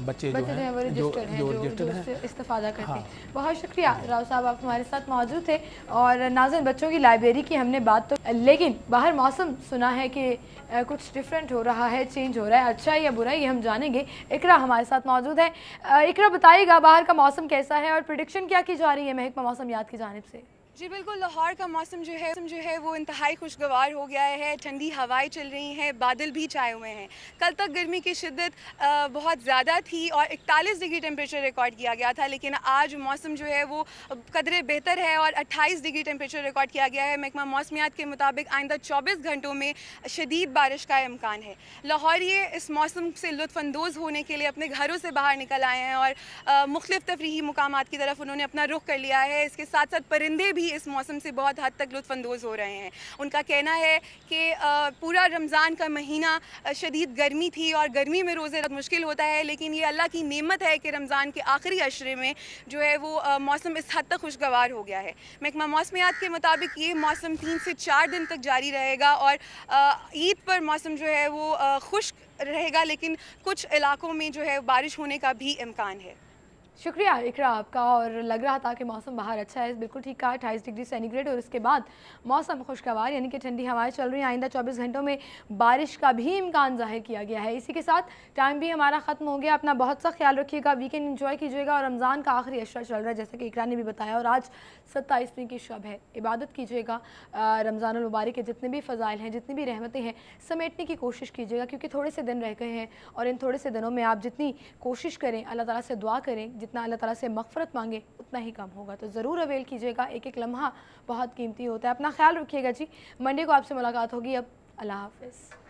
बच्चे जो हैं वो रजिस्टर्ड हैं इस्तेफादा करते हैं। बहुत शुक्रिया राव साहब, आप हमारे साथ मौजूद थे। और नाज़रीन, बच्चों की लाइब्रेरी की हमने बात तो, लेकिन बाहर मौसम सुना है कि कुछ डिफरेंट हो रहा है, चेंज हो रहा है, अच्छा या बुरा ये हम जानेंगे। इकरा हमारे साथ मौजूद है। इकरा, बताइएगा बाहर का मौसम कैसा है और प्रेडिक्शन क्या की जा रही है महकमा मौसमियात की जानिब से? जी बिल्कुल, लाहौर का मौसम जो है वो इंतहाई खुशगवार हो गया है। ठंडी हवाएं चल रही हैं, बादल भी छाए हुए हैं। कल तक गर्मी की शिद्दत बहुत ज़्यादा थी और 41 डिग्री टेम्परेचर रिकॉर्ड किया गया था, लेकिन आज मौसम जो है वो कदरे बेहतर है और 28 डिग्री टेम्परेचर रिकॉर्ड किया गया है। महकमा मौसमियात के मुताबिक आइंदा 24 घंटों में शदीद बारिश का इम्कान है। लाहौरिये इस मौसम से लुत्फ़अंदोज़ होने के लिए अपने घरों से बाहर निकल आए हैं और मुख्तलिफ तफरीही मुकामात की तरफ उन्होंने अपना रुख कर लिया है। इसके साथ साथ परिंदे भी इस मौसम से बहुत हद तक लुत्फ़अंदोज़ हो रहे हैं। उनका कहना है कि पूरा रमज़ान का महीना शदीद गर्मी थी और गर्मी में रोज़े मुश्किल होता है, लेकिन ये अल्लाह की नेमत है कि रमज़ान के आखिरी अशरे में जो है वो मौसम इस हद तक खुशगवार हो गया है। महकमा मौसमियात के मुताबिक ये मौसम 3 से 4 दिन तक जारी रहेगा और ईद पर मौसम जो है वो खुश्क रहेगा, लेकिन कुछ इलाकों में जो है बारिश होने का भी इम्कान है। शुक्रिया इकरा आपका। और लग रहा था कि मौसम बाहर अच्छा है, बिल्कुल ठीक कहा, 28 डिग्री सेंटीग्रेड और उसके बाद मौसम खुशगवार यानी कि ठंडी हवाएं चल रही हैं। आइंदा 24 घंटों में बारिश का भी इम्कान जाहिर किया गया है। इसी के साथ टाइम भी हमारा ख़त्म हो गया। अपना बहुत सा ख्याल रखिएगा, वीकेंड एंजॉय कीजिएगा और रमज़ान का आखिरी अशरा चल रहा है जैसे कि इकरा ने भी बताया, और आज 27वीं की शब है। इबादत कीजिएगा, रमज़ानुल मुबारक के जितने भी फ़ज़ाइल हैं, जितनी भी रहमतें हैं, समेटने की कोशिश कीजिएगा, क्योंकि थोड़े से दिन रह गए हैं और इन थोड़े से दिनों में आप जितनी कोशिश करें, अल्लाह ताला से दुआ करें, जितना अल्लाह ताला से मग़फ़िरत मांगे उतना ही कम होगा। तो ज़रूर अवेल कीजिएगा, एक एक लम्हा बहुत कीमती होता है। अपना ख्याल रखिएगा जी। मंडे को आपसे मुलाकात होगी। अब अल्लाह हाफ़िज़।